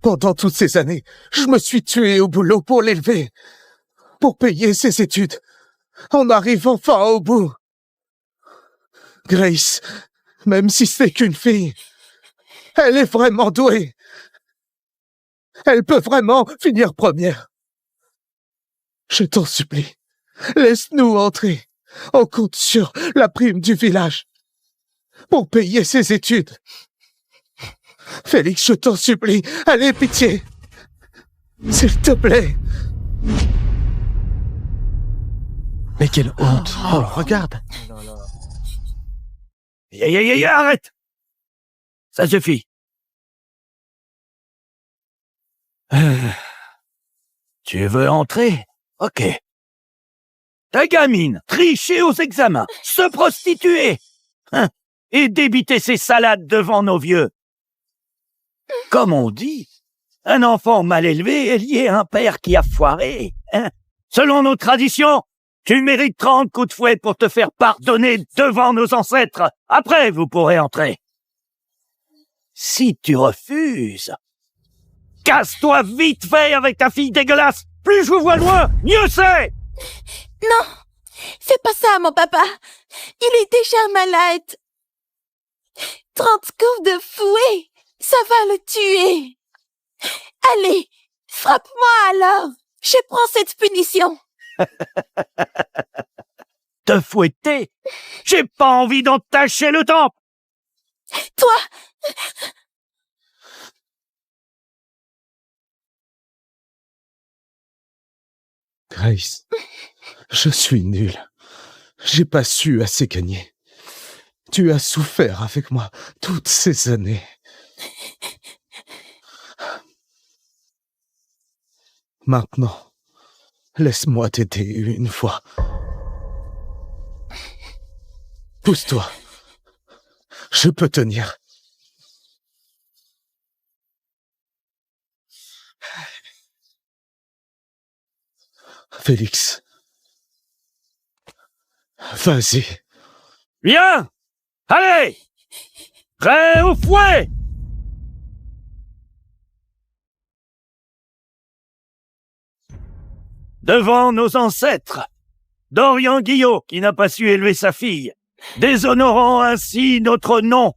Pendant toutes ces années, je me suis tué au boulot pour l'élever. Pour payer ses études. On arrive enfin au bout. Grace, même si c'est qu'une fille, elle est vraiment douée. Elle peut vraiment finir première. Je t'en supplie, laisse-nous entrer. On compte sur la prime du village pour payer ses études. Félix, je t'en supplie, allez, pitié. S'il te plaît. Mais quelle honte. Oh, regarde. Arrête! Ça suffit. Tu veux entrer? Ok. Ta gamine, tricher aux examens, se prostituer, et débiter ses salades devant nos vieux. Comme on dit, un enfant mal élevé est lié à un père qui a foiré. Selon nos traditions, tu mérites 30 coups de fouet pour te faire pardonner devant nos ancêtres. Après, vous pourrez entrer. Si tu refuses, casse-toi vite fait avec ta fille dégueulasse. Plus je vous vois loin, mieux c'est. Non, fais pas ça, mon papa. Il est déjà malade. 30 coups de fouet, ça va le tuer. Allez, frappe-moi alors. Je prends cette punition. Te fouetter? J'ai pas envie d'entacher le temple. Toi! Grace, je suis nul. J'ai pas su assez gagner. Tu as souffert avec moi toutes ces années. Maintenant, laisse-moi t'aider une fois. Pousse-toi. Je peux tenir. Félix. Vas-y. Viens! Allez! Prêt au fouet! Devant nos ancêtres, Dorian Guillot, qui n'a pas su élever sa fille, déshonorant ainsi notre nom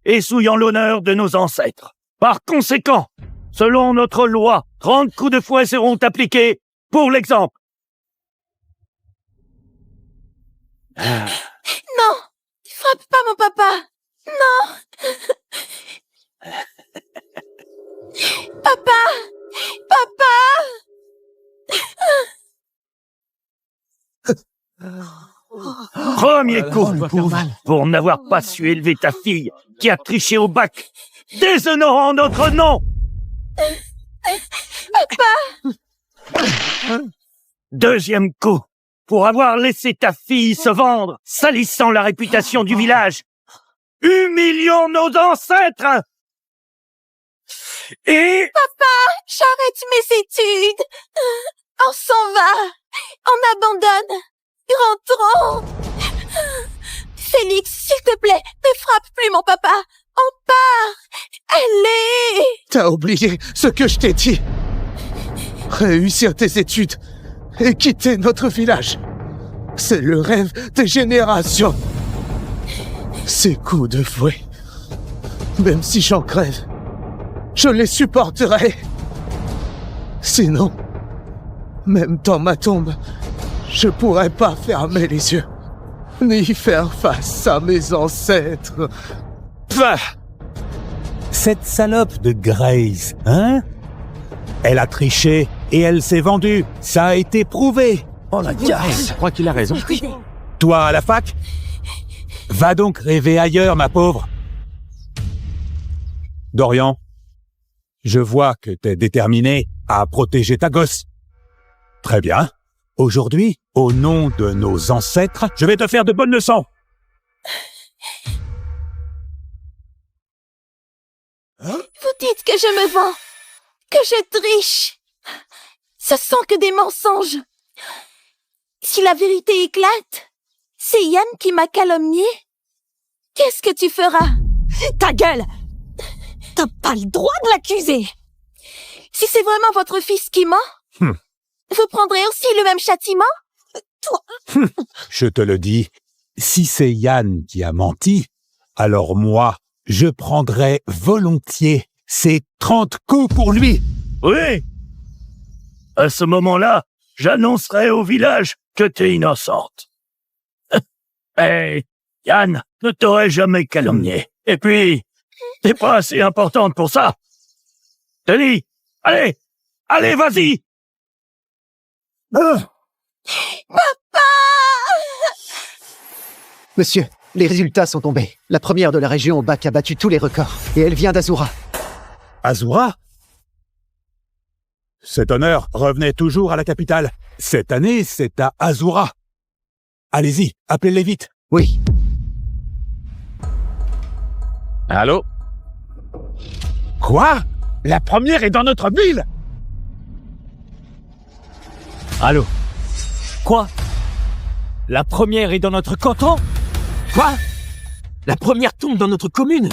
et souillant l'honneur de nos ancêtres. Par conséquent, selon notre loi, 30 coups de fouet seront appliqués pour l'exemple. Non! Frappe pas mon papa! Non! Papa! Papa! Premier coup pour n'avoir pas su élever ta fille qui a triché au bac, déshonorant notre nom. Papa! Deuxième coup pour avoir laissé ta fille se vendre, salissant la réputation du village, humiliant nos ancêtres. Et... Papa, j'arrête mes études. On s'en va. On abandonne. Rentrons. Félix, s'il te plaît, ne frappe plus mon papa. On part. Allez. T'as oublié ce que je t'ai dit. Réussir tes études et quitter notre village. C'est le rêve des générations. Ces coups de fouet, même si j'en crève, je les supporterai. Sinon, même dans ma tombe, je pourrais pas fermer les yeux, ni faire face à mes ancêtres. Bah. Cette salope de Grace, hein? Elle a triché et elle s'est vendue. Ça a été prouvé. Oh la casse! Je crois qu'il a raison. Toi, à la fac? Va donc rêver ailleurs, ma pauvre. Dorian, je vois que t'es déterminé à protéger ta gosse. Très bien. Aujourd'hui, au nom de nos ancêtres, je vais te faire de bonnes leçons. Vous dites que je me vends, que je triche. Ce sont que des mensonges. Si la vérité éclate, c'est Yann qui m'a calomnié. Qu'est-ce que tu feras? Ta gueule! T'as pas le droit de l'accuser! Si c'est vraiment votre fils qui ment, vous prendrez aussi le même châtiment? Toi... Je te le dis, si c'est Yann qui a menti, alors moi, je prendrai volontiers ces 30 coups pour lui. Oui. À ce moment-là, j'annoncerai au village que t'es innocente. Hey, Yann ne t'aurait jamais calomnié. Et puis, t'es pas assez importante pour ça. Denis, allez, vas-y. Papa! Monsieur, les résultats sont tombés. La première de la région au bac a battu tous les records. Et elle vient d'Azura. Azura? Cet honneur revenait toujours à la capitale. Cette année, c'est à Azura. Allez-y, appelez-les vite. Oui. Allô? Quoi? La première est dans notre ville? Allô? Quoi? La première est dans notre canton? Quoi? La première tombe dans notre commune?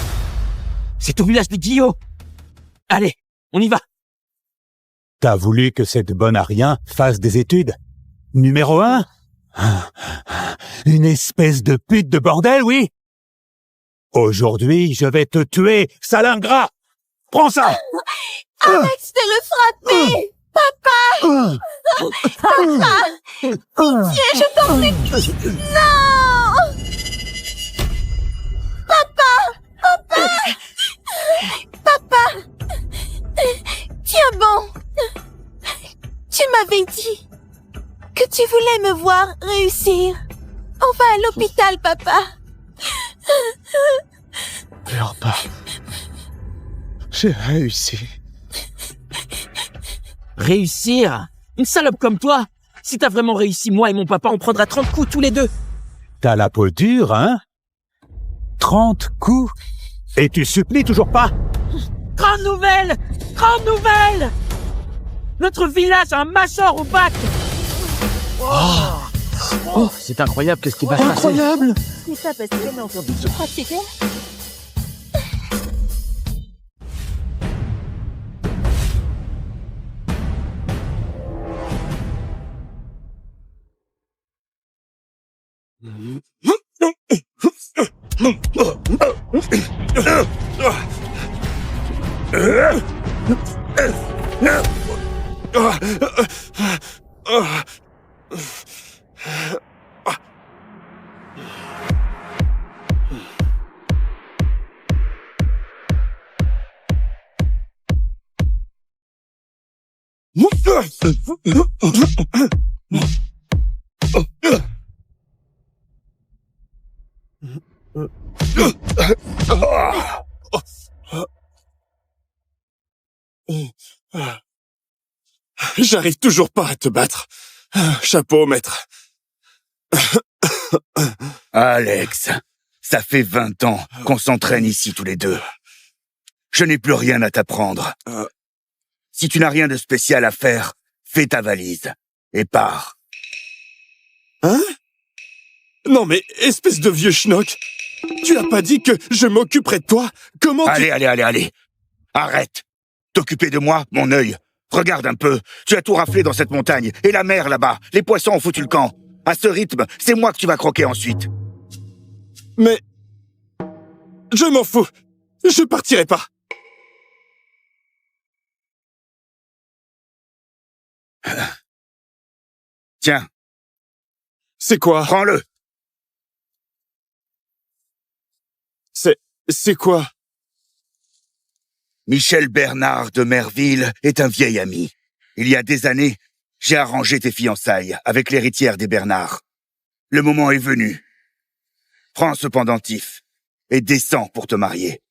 C'est au village des Guillots. Allez, on y va. T'as voulu que cette bonne à rien fasse des études? Numéro 1? Une espèce de pute de bordel, oui? Aujourd'hui, je vais te tuer, sale ingrat! Prends ça! Arrête de le frapper! Papa! Papa! Pitié, je t'en prie! Non! Papa! Papa! Papa! Tiens bon! Tu m'avais dit que tu voulais me voir réussir. On va à l'hôpital, papa. Pleure pas. J'ai réussi. Réussir? Une salope comme toi? Si t'as vraiment réussi, moi et mon papa, on prendra 30 coups tous les deux. T'as la peau dure, hein? 30 coups? Et tu supplies toujours pas? Grande nouvelle! Grande nouvelle! Notre village a un major au bac! Oh, c'est incroyable, qu'est-ce qui va se passer? Incroyable! C'est ça parce que non, tu crois que c'était... J'arrive toujours pas à te battre. Chapeau, maître. Alex, ça fait 20 ans qu'on s'entraîne ici tous les deux. Je n'ai plus rien à t'apprendre. Si tu n'as rien de spécial à faire, fais ta valise et pars. Hein? Non mais, espèce de vieux schnock, tu as pas dit que je m'occuperais de toi? Comment Allez. Arrête. T'occuper de moi, mon œil. Regarde un peu, tu as tout raflé dans cette montagne. Et la mer là-bas, les poissons ont foutu le camp. À ce rythme, c'est moi que tu vas croquer ensuite. Mais... je m'en fous. Je partirai pas. Tiens. C'est quoi? Prends-le. C'est quoi? Michel Bernard de Merville est un vieil ami. Il y a des années, j'ai arrangé tes fiançailles avec l'héritière des Bernard. Le moment est venu. Prends ce pendentif et descends pour te marier.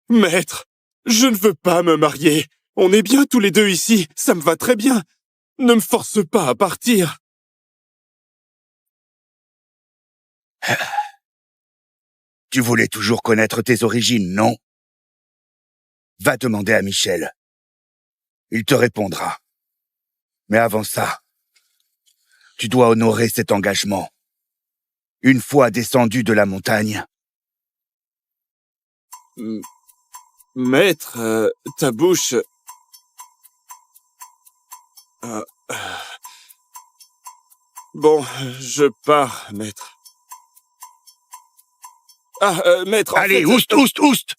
Maître, je ne veux pas me marier. On est bien tous les deux ici, ça me va très bien. Ne me force pas à partir. Tu voulais toujours connaître tes origines, non? Va demander à Michel. Il te répondra. Mais avant ça, tu dois honorer cet engagement. Une fois descendu de la montagne. Maître, ta bouche... Bon, je pars, maître. Maître, allez, en fait, oust.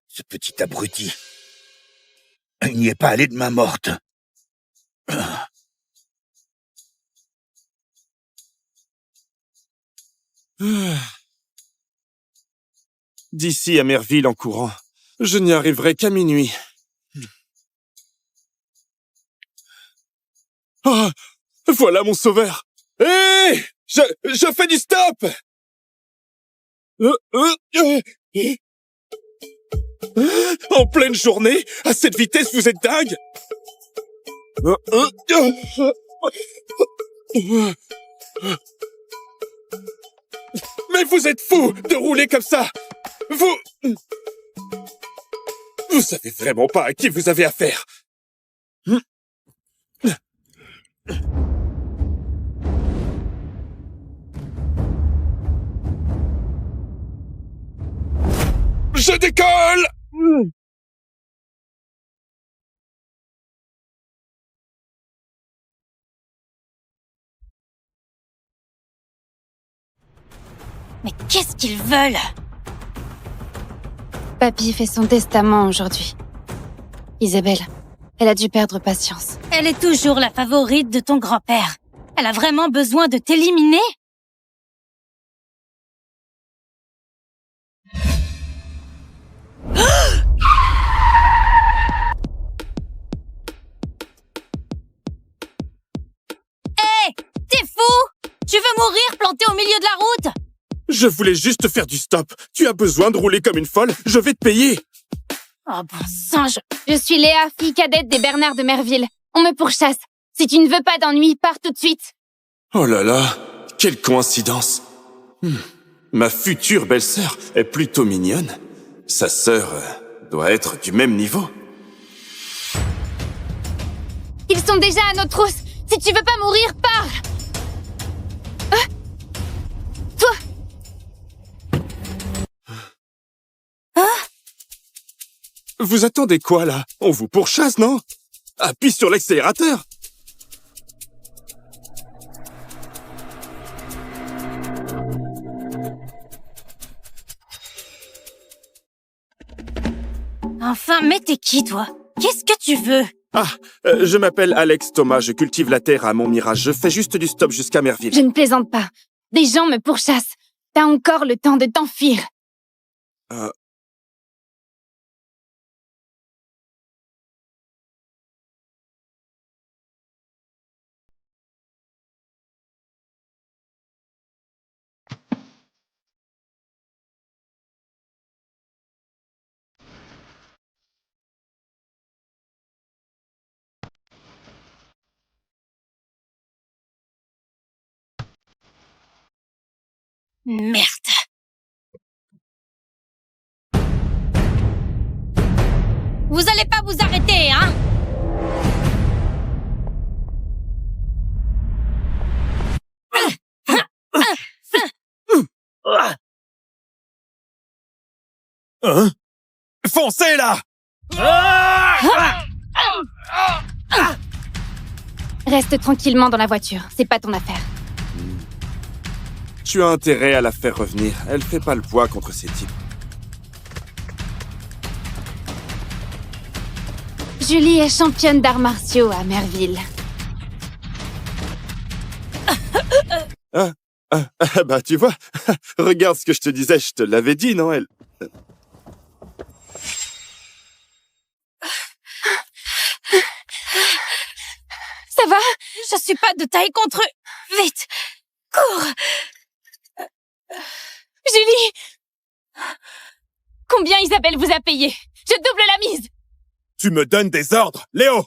Ce petit abruti. Il n'y est pas allé de main morte. D'ici à Merville en courant, je n'y arriverai qu'à minuit. Ah, voilà mon sauveur. Hé, je fais du stop. En pleine journée, à cette vitesse, vous êtes dingue. Mais vous êtes fous de rouler comme ça. Vous savez vraiment pas à qui vous avez affaire. Je décolle! Mais qu'est-ce qu'ils veulent? Papy fait son testament aujourd'hui. Isabelle, elle a dû perdre patience. Elle est toujours la favorite de ton grand-père. Elle a vraiment besoin de t'éliminer? Hé! T'es fou? Tu veux mourir planté au milieu de la route? Je voulais juste faire du stop. Tu as besoin de rouler comme une folle, je vais te payer. Oh bon sang, je suis Léa, fille cadette des Bernard de Merville. On me pourchasse. Si tu ne veux pas d'ennui, pars tout de suite. Oh là là, quelle coïncidence. Ma future belle-sœur est plutôt mignonne. Sa sœur doit être du même niveau. Ils sont déjà à notre trousse. Si tu veux pas mourir, pars. Toi, Vous attendez quoi, là? On vous pourchasse, non? Appuie sur l'accélérateur! Enfin, mais t'es qui, toi? Qu'est-ce que tu veux? Je m'appelle Alex Thomas, je cultive la terre à Montmirage. Je fais juste du stop jusqu'à Merville. Je ne plaisante pas. Des gens me pourchassent. T'as encore le temps de t'enfuir. Merde. Vous allez pas vous arrêter, hein? Hein? Foncez, là! Reste tranquillement dans la voiture, c'est pas ton affaire. Tu as intérêt à la faire revenir. Elle fait pas le poids contre ces types. Julie est championne d'arts martiaux à Merville. Bah, tu vois, regarde ce que je te disais, je te l'avais dit, non, elle... Ça va? Je suis pas de taille contre eux. Vite! Cours! Julie! Combien Isabelle vous a payé? Je double la mise! Tu me donnes des ordres, Léo!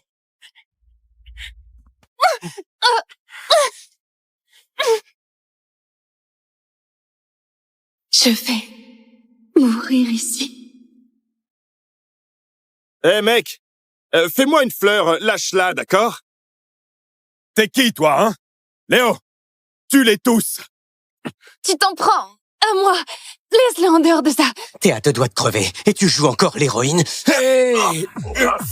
Je vais mourir ici. Hé, mec! Fais-moi une fleur, lâche-la, d'accord? T'es qui, toi, hein? Léo! Tue-les tous! Tu t'en prends à moi. Laisse-le en dehors de ça. T'es à 2 doigts de crever et tu joues encore l'héroïne. Hey!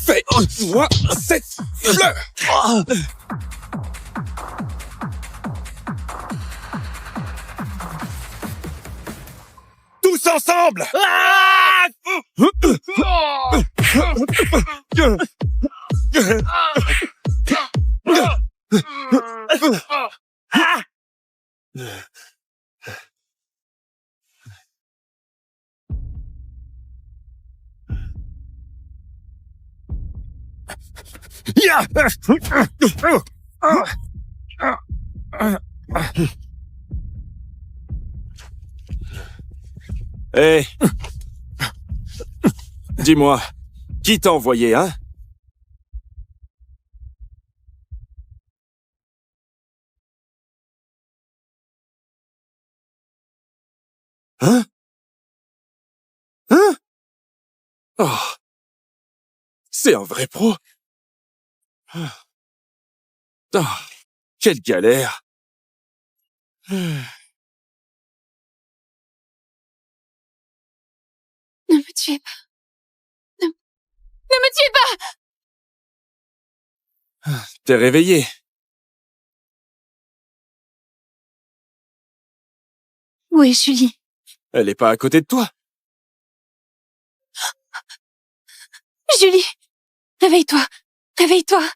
Fais-moi cette fleur! Tous ensemble! Hé! Dis-moi, qui t'a envoyé, hein? Hein? Hein? Oh! C'est un vrai pro! Oh, quelle galère! Ne me tuez pas. Ne me tuez pas! T'es réveillé? Où est Julie? Elle est pas à côté de toi? Julie! Réveille-toi! Réveille-toi!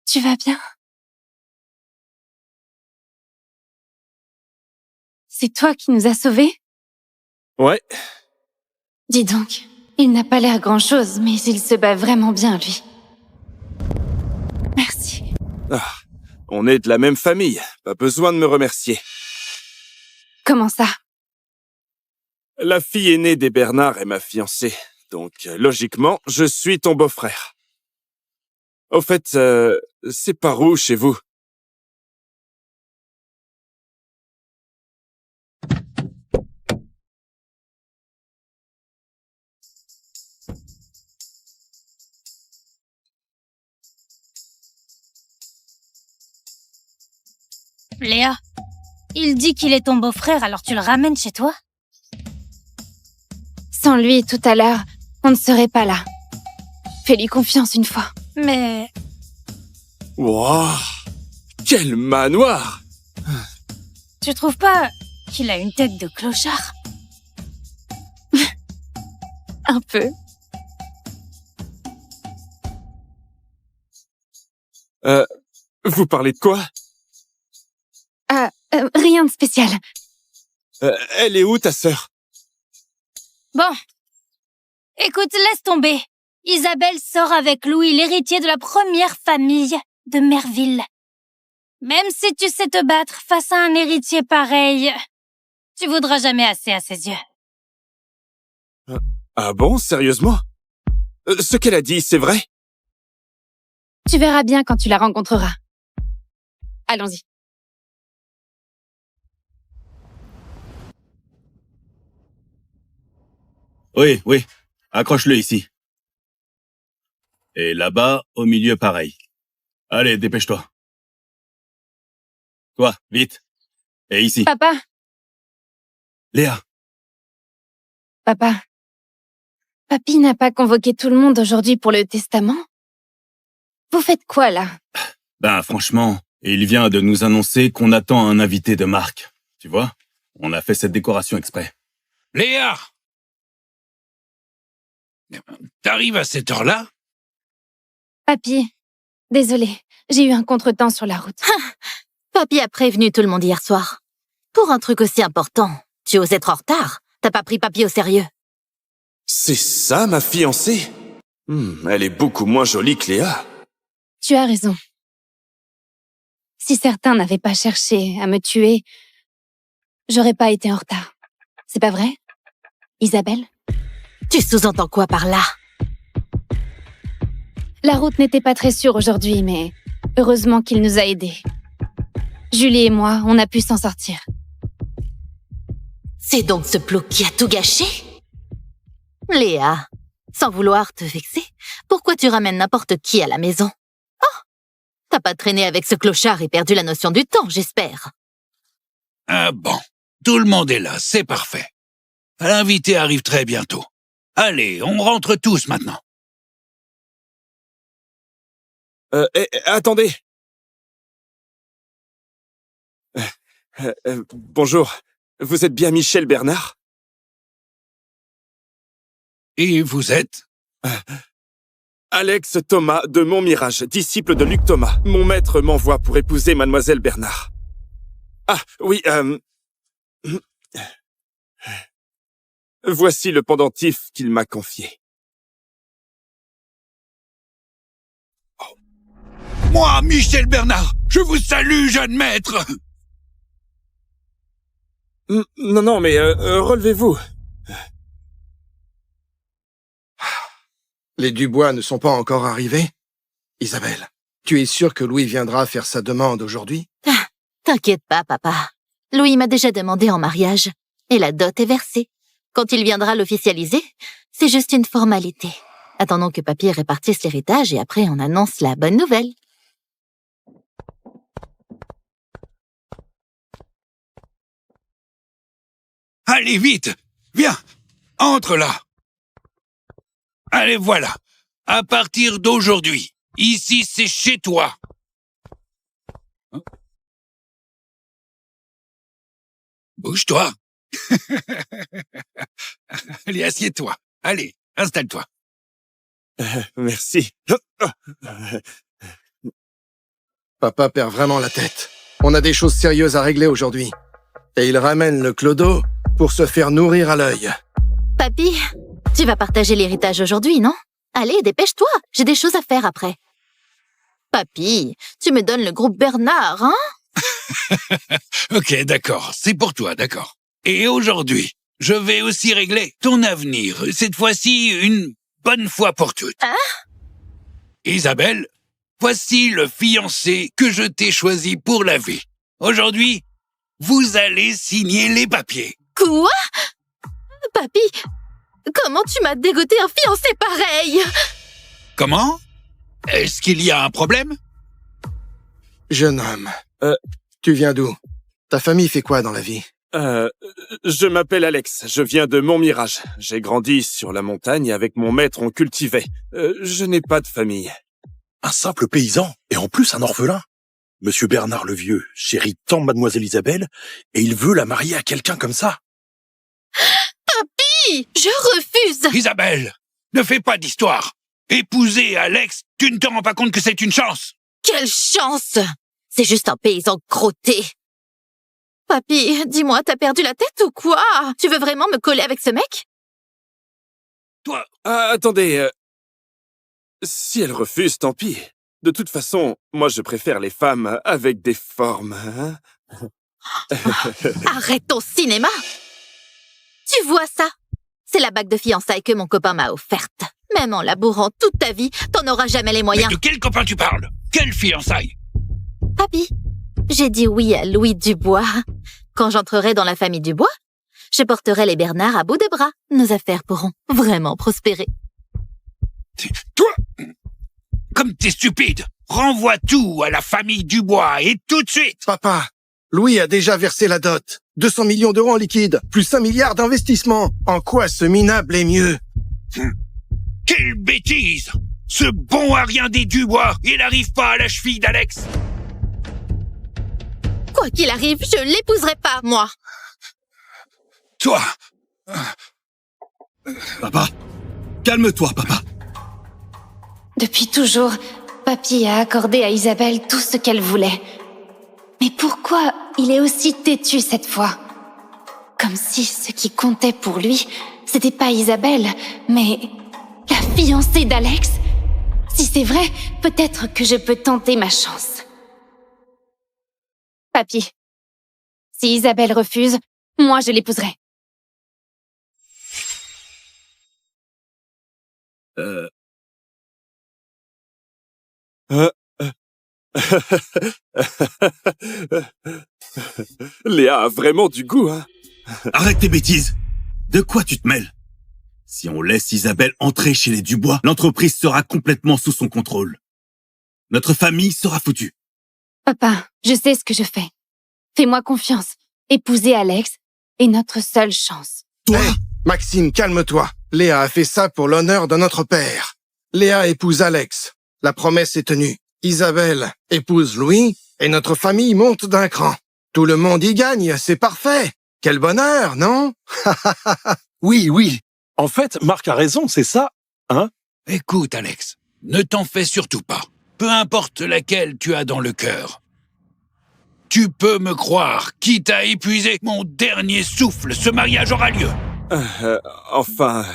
Tu vas bien? C'est toi qui nous as sauvés? Ouais. Dis donc, il n'a pas l'air grand-chose, mais il se bat vraiment bien, lui. Merci. Ah, on est de la même famille, pas besoin de me remercier. Comment ça? La fille aînée des Bernard est ma fiancée, donc logiquement, je suis ton beau-frère. Au fait, c'est par où chez vous? Léa, il dit qu'il est ton beau-frère, alors tu le ramènes chez toi? Sans lui, tout à l'heure, on ne serait pas là. Fais-lui confiance une fois. Mais... Wow, quel manoir! Tu trouves pas qu'il a une tête de clochard? Un peu. Vous parlez de quoi? Rien de spécial. Elle est où, ta sœur? Bon. Écoute, laisse tomber. Isabelle sort avec Louis, l'héritier de la première famille de Merville. Même si tu sais te battre face à un héritier pareil, tu voudras jamais assez à ses yeux. Ah bon, sérieusement? Ce qu'elle a dit, c'est vrai? Tu verras bien quand tu la rencontreras. Allons-y. Oui, oui. Accroche-le ici. Et là-bas, au milieu, pareil. Allez, dépêche-toi. Toi, vite. Et ici. Papa. Léa. Papa. Papy n'a pas convoqué tout le monde aujourd'hui pour le testament? Vous faites quoi, là? Ben, franchement, il vient de nous annoncer qu'on attend un invité de marque. Tu vois? On a fait cette décoration exprès. Léa! T'arrives à cette heure-là? Papy, désolé, j'ai eu un contretemps sur la route. Papy a prévenu tout le monde hier soir. Pour un truc aussi important, tu oses être en retard. T'as pas pris Papy au sérieux. C'est ça, ma fiancée? Elle est beaucoup moins jolie que Léa. Tu as raison. Si certains n'avaient pas cherché à me tuer, j'aurais pas été en retard. C'est pas vrai, Isabelle? Tu sous-entends quoi par là? La route n'était pas très sûre aujourd'hui, mais heureusement qu'il nous a aidés. Julie et moi, on a pu s'en sortir. C'est donc ce plot qui a tout gâché? Léa, sans vouloir te vexer, pourquoi tu ramènes n'importe qui à la maison? Oh, t'as pas traîné avec ce clochard et perdu la notion du temps, j'espère. Ah bon, tout le monde est là, c'est parfait. L'invité arrive très bientôt. Allez, on rentre tous maintenant. Attendez. Bonjour, vous êtes bien Michel Bernard? Et vous êtes? Alex Thomas de Montmirage, disciple de Luc Thomas. Mon maître m'envoie pour épouser mademoiselle Bernard. Ah, oui, voici le pendentif qu'il m'a confié. Moi, Michel Bernard, je vous salue, jeune maître! Non, mais relevez-vous. Les Dubois ne sont pas encore arrivés? Isabelle, tu es sûre que Louis viendra faire sa demande aujourd'hui? T'inquiète pas, papa. Louis m'a déjà demandé en mariage. Et la dot est versée. Quand il viendra l'officialiser, c'est juste une formalité. Attendons que papy répartisse l'héritage et après on annonce la bonne nouvelle. Allez, vite! Viens! Entre là! Allez, voilà! À partir d'aujourd'hui, ici c'est chez toi! Bouge-toi! Allez, assieds-toi! Allez, installe-toi! Merci. Papa perd vraiment la tête. On a des choses sérieuses à régler aujourd'hui. Et il ramène le clodo pour se faire nourrir à l'œil. Papy, tu vas partager l'héritage aujourd'hui, non? Allez, dépêche-toi, j'ai des choses à faire après. Papy, tu me donnes le groupe Bernard, hein? Ok, d'accord, c'est pour toi, d'accord. Et aujourd'hui, je vais aussi régler ton avenir, cette fois-ci une bonne fois pour toutes. Hein? Isabelle, voici le fiancé que je t'ai choisi pour la vie. Aujourd'hui, vous allez signer les papiers. Quoi? Papy, comment tu m'as dégoté un fiancé pareil? Comment? Est-ce qu'il y a un problème? Jeune homme, tu viens d'où? Ta famille fait quoi dans la vie? Je m'appelle Alex, je viens de Montmirage. J'ai grandi sur la montagne avec mon maître, on cultivait. Je n'ai pas de famille. Un simple paysan, et en plus un orphelin. Monsieur Bernard le Vieux chérit tant mademoiselle Isabelle, et il veut la marier à quelqu'un comme ça. Papy, je refuse. Isabelle, ne fais pas d'histoire. Épouser Alex, tu ne te rends pas compte que c'est une chance? Quelle chance! C'est juste un paysan crotté. Papy, dis-moi, t'as perdu la tête ou quoi? Tu veux vraiment me coller avec ce mec? Toi... attendez, si elle refuse, tant pis. De toute façon, moi je préfère les femmes avec des formes. Hein. Arrête ton cinéma! Tu vois ça? C'est la bague de fiançailles que mon copain m'a offerte. Même en labourant toute ta vie, t'en auras jamais les moyens. Mais de quel copain tu parles? Quelle fiançailles? Papy, j'ai dit oui à Louis Dubois. Quand j'entrerai dans la famille Dubois, je porterai les Bernard à bout de bras. Nos affaires pourront vraiment prospérer. Toi, comme t'es stupide, renvoie tout à la famille Dubois et tout de suite. Papa, Louis a déjà versé la dot. 200 millions d'euros en liquide, plus 1 milliard d'investissements. En quoi ce minable est mieux? Quelle bêtise! Ce bon à rien des Dubois, il n'arrive pas à la cheville d'Alex. Quoi qu'il arrive, je l'épouserai pas, moi. Toi... Papa, calme-toi, papa. Depuis toujours, Papy a accordé à Isabelle tout ce qu'elle voulait. Mais pourquoi il est aussi têtu cette fois? Comme si ce qui comptait pour lui, c'était pas Isabelle, mais la fiancée d'Alex. Si c'est vrai, peut-être que je peux tenter ma chance. Papy, si Isabelle refuse, moi je l'épouserai. Léa a vraiment du goût, hein. Arrête tes bêtises. De quoi tu te mêles? Si on laisse Isabelle entrer chez les Dubois, l'entreprise sera complètement sous son contrôle. Notre famille sera foutue. Papa, je sais ce que je fais. Fais-moi confiance. Épouser Alex est notre seule chance. Hey, Maxime, calme-toi. Léa a fait ça pour l'honneur de notre père. Léa épouse Alex. La promesse est tenue. Isabelle épouse Louis et notre famille monte d'un cran. Tout le monde y gagne, c'est parfait. Quel bonheur, non? Oui. En fait, Marc a raison, c'est ça, hein? Écoute, Alex, ne t'en fais surtout pas. Peu importe laquelle tu as dans le cœur. Tu peux me croire, quitte à épuiser mon dernier souffle, ce mariage aura lieu. Enfin,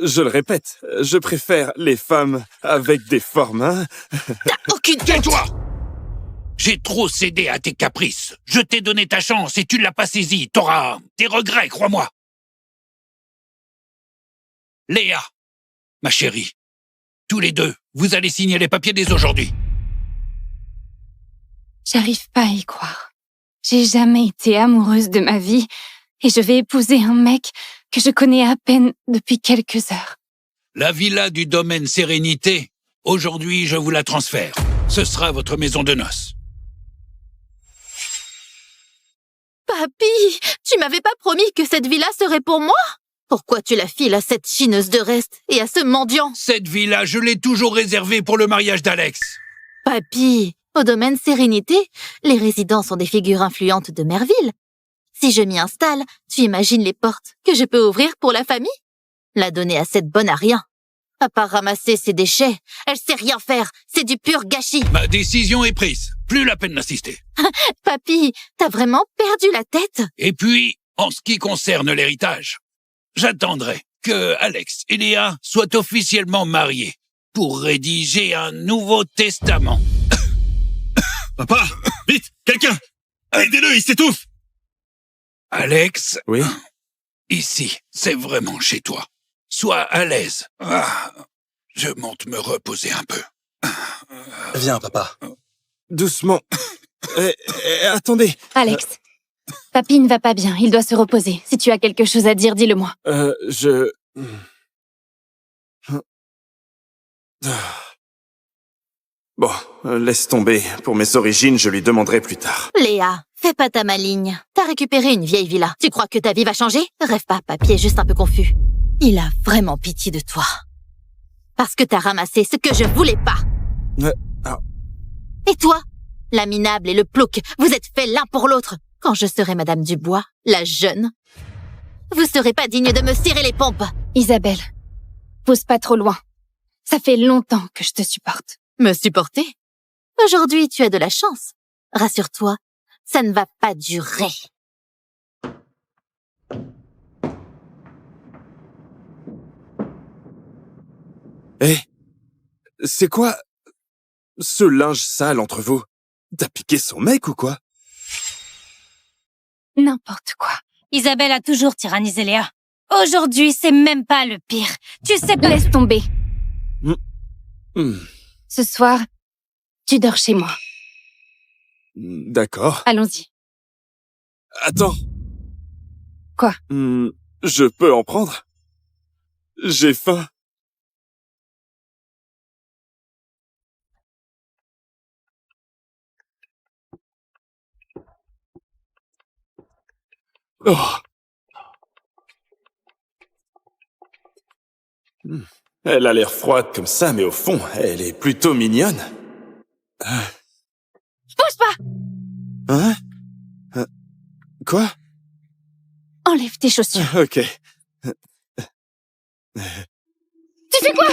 je le répète, je préfère les femmes avec des formes, hein. T'as aucune tête! Tais-toi! J'ai trop cédé à tes caprices. Je t'ai donné ta chance et tu ne l'as pas saisie. T'auras des regrets, crois-moi. Léa, ma chérie, tous les deux, vous allez signer les papiers dès aujourd'hui. J'arrive pas à y croire. J'ai jamais été amoureuse de ma vie et je vais épouser un mec que je connais à peine depuis quelques heures. La villa du domaine Sérénité, aujourd'hui je vous la transfère. Ce sera votre maison de noces. Papy, tu m'avais pas promis que cette villa serait pour moi? Pourquoi tu la files à cette chineuse de reste et à ce mendiant? Cette villa, je l'ai toujours réservée pour le mariage d'Alex. Papy, au domaine Sérénité, les résidents sont des figures influentes de Merville. Si je m'y installe, tu imagines les portes que je peux ouvrir pour la famille? La donner à cette bonne à rien. À part ramasser ses déchets, elle sait rien faire, c'est du pur gâchis. Ma décision est prise, plus la peine d'insister. Papy, t'as vraiment perdu la tête? Et puis, en ce qui concerne l'héritage, j'attendrai que Alex et Léa soient officiellement mariés pour rédiger un nouveau testament. Papa, vite, quelqu'un! Aidez-le, il s'étouffe! Alex, oui, ici, c'est vraiment chez toi. Sois à l'aise. Je monte me reposer un peu. Viens, papa. Doucement. Attendez. Alex, Papy ne va pas bien, il doit se reposer. Si tu as quelque chose à dire, dis-le-moi. Bon, laisse tomber. Pour mes origines, je lui demanderai plus tard. Léa, Fais pas ta maligne. T'as récupéré une vieille villa. Tu crois que ta vie va changer? Rêve pas, Papy est juste un peu confus. Il a vraiment pitié de toi. Parce que t'as ramassé ce que je voulais pas. Et toi? La minable et le plouc, vous êtes faits l'un pour l'autre. Quand je serai Madame Dubois, la jeune, vous serez pas digne de me serrer les pompes. Isabelle, pousse pas trop loin. Ça fait longtemps que je te supporte. Me supporter? Aujourd'hui, tu as de la chance. Rassure-toi, ça ne va pas durer. Hé, c'est quoi ce linge sale entre vous? T'as piqué son mec ou quoi? N'importe quoi. Isabelle a toujours tyrannisé Léa. Aujourd'hui, c'est même pas le pire. Tu sais pas... Laisse tomber. Ce soir, tu dors chez moi. D'accord. Allons-y. Attends. Quoi? Je peux en prendre? J'ai faim. Oh. Elle a l'air froide comme ça, mais au fond, elle est plutôt mignonne. Bouge pas! Hein? Quoi? Enlève tes chaussures. Ok. Tu fais quoi?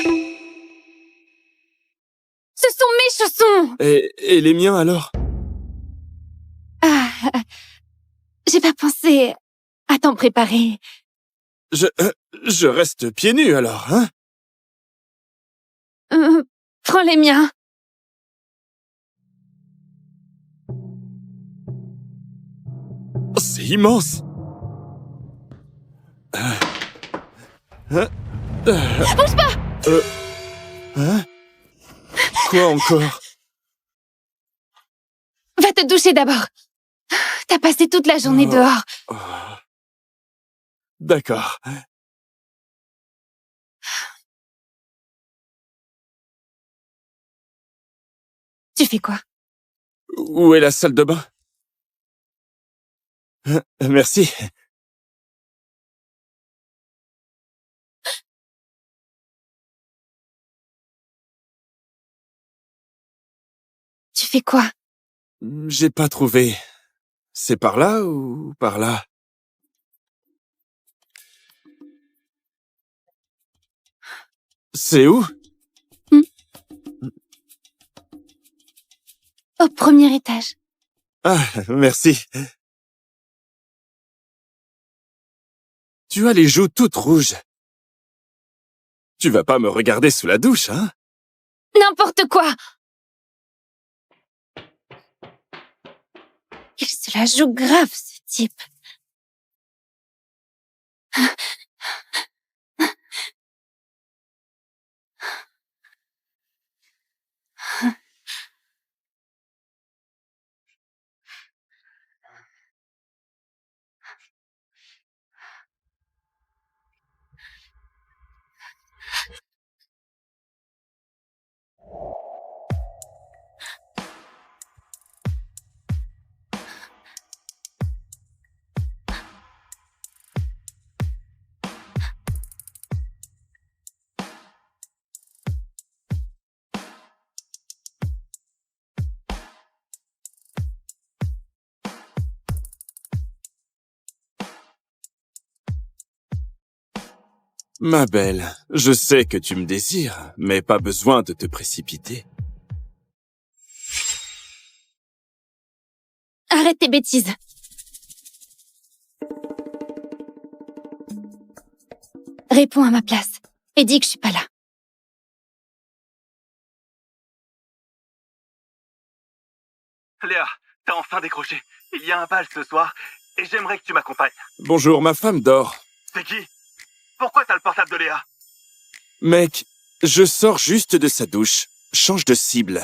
Ce sont mes chaussons! Et les miens alors? Ah, j'ai pas pensé à t'en préparer. Je reste pieds nus alors, hein? Prends les miens. C'est immense! Bouge pas! Hein? Quoi encore? Va te doucher d'abord. T'as passé toute la journée dehors. D'accord. Tu fais quoi? Où est la salle de bain? Merci. Tu fais quoi? J'ai pas trouvé. C'est par là ou par là? C'est où? Au premier étage. Ah, merci. Tu as les joues toutes rouges. Tu vas pas me regarder sous la douche, hein? N'importe quoi! Il se la joue grave, ce type. Ma belle, je sais que tu me désires, mais pas besoin de te précipiter. Arrête tes bêtises. Réponds à ma place et dis que je suis pas là. Léa, t'as enfin décroché. Il y a un bal ce soir et j'aimerais que tu m'accompagnes. Bonjour, ma femme dort. C'est qui? Pourquoi t'as le portable de Léa? Mec, je sors juste de sa douche. Change de cible.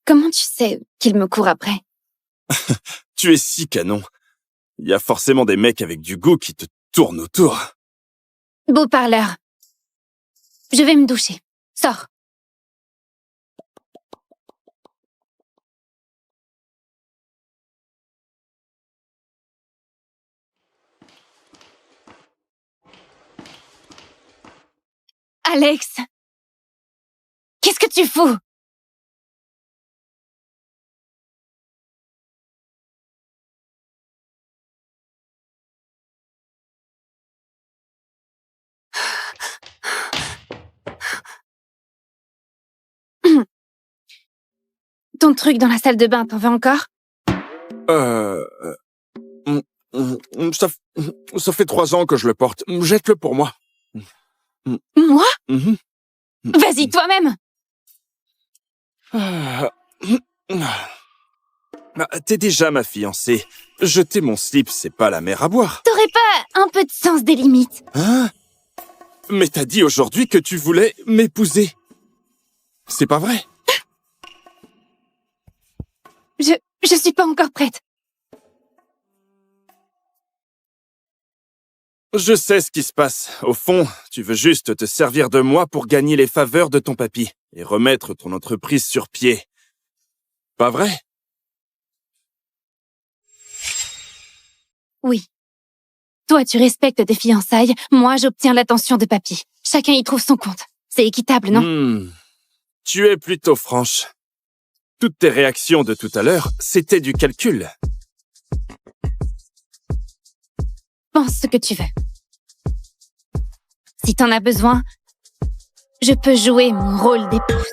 Comment tu sais qu'il me court après? Tu es si canon. Il y a forcément des mecs avec du goût qui te tournent autour. Beau parleur. Je vais me doucher. Sors. Alex! Qu'est-ce que tu fous? Ton truc dans la salle de bain, t'en veux encore? Ça fait 3 ans que je le porte. Jette-le pour moi. Moi? Vas-y, toi-même! T'es déjà ma fiancée. Jeter mon slip, c'est pas la mer à boire. T'aurais pas un peu de sens des limites? Hein? Mais t'as dit aujourd'hui que tu voulais m'épouser. C'est pas vrai? Je suis pas encore prête. Je sais ce qui se passe. Au fond, tu veux juste te servir de moi pour gagner les faveurs de ton papy et remettre ton entreprise sur pied. Pas vrai? Oui. Toi, tu respectes tes fiançailles. Moi, j'obtiens l'attention de papy. Chacun y trouve son compte. C'est équitable, non? Tu es plutôt franche. Toutes tes réactions de tout à l'heure, c'était du calcul. Pense ce que tu veux. Si t'en as besoin, je peux jouer mon rôle d'épouse.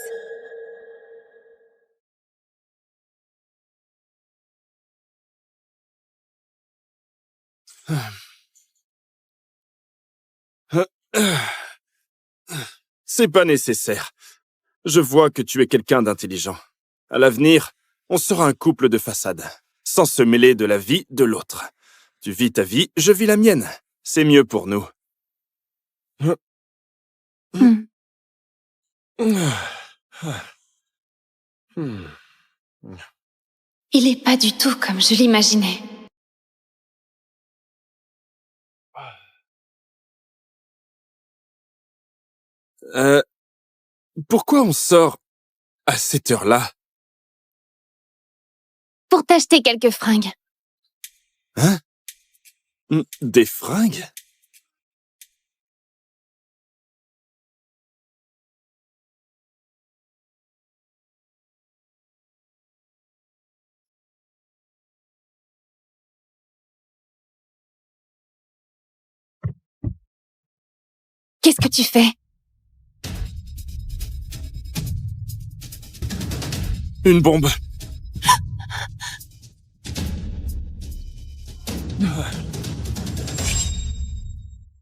C'est pas nécessaire. Je vois que tu es quelqu'un d'intelligent. À l'avenir, on sera un couple de façade, sans se mêler de la vie de l'autre. Tu vis ta vie, je vis la mienne. C'est mieux pour nous. Il est pas du tout comme je l'imaginais. Pourquoi on sort à cette heure-là? Pour t'acheter quelques fringues. Hein? Des fringues? Qu'est-ce que tu fais? Une bombe.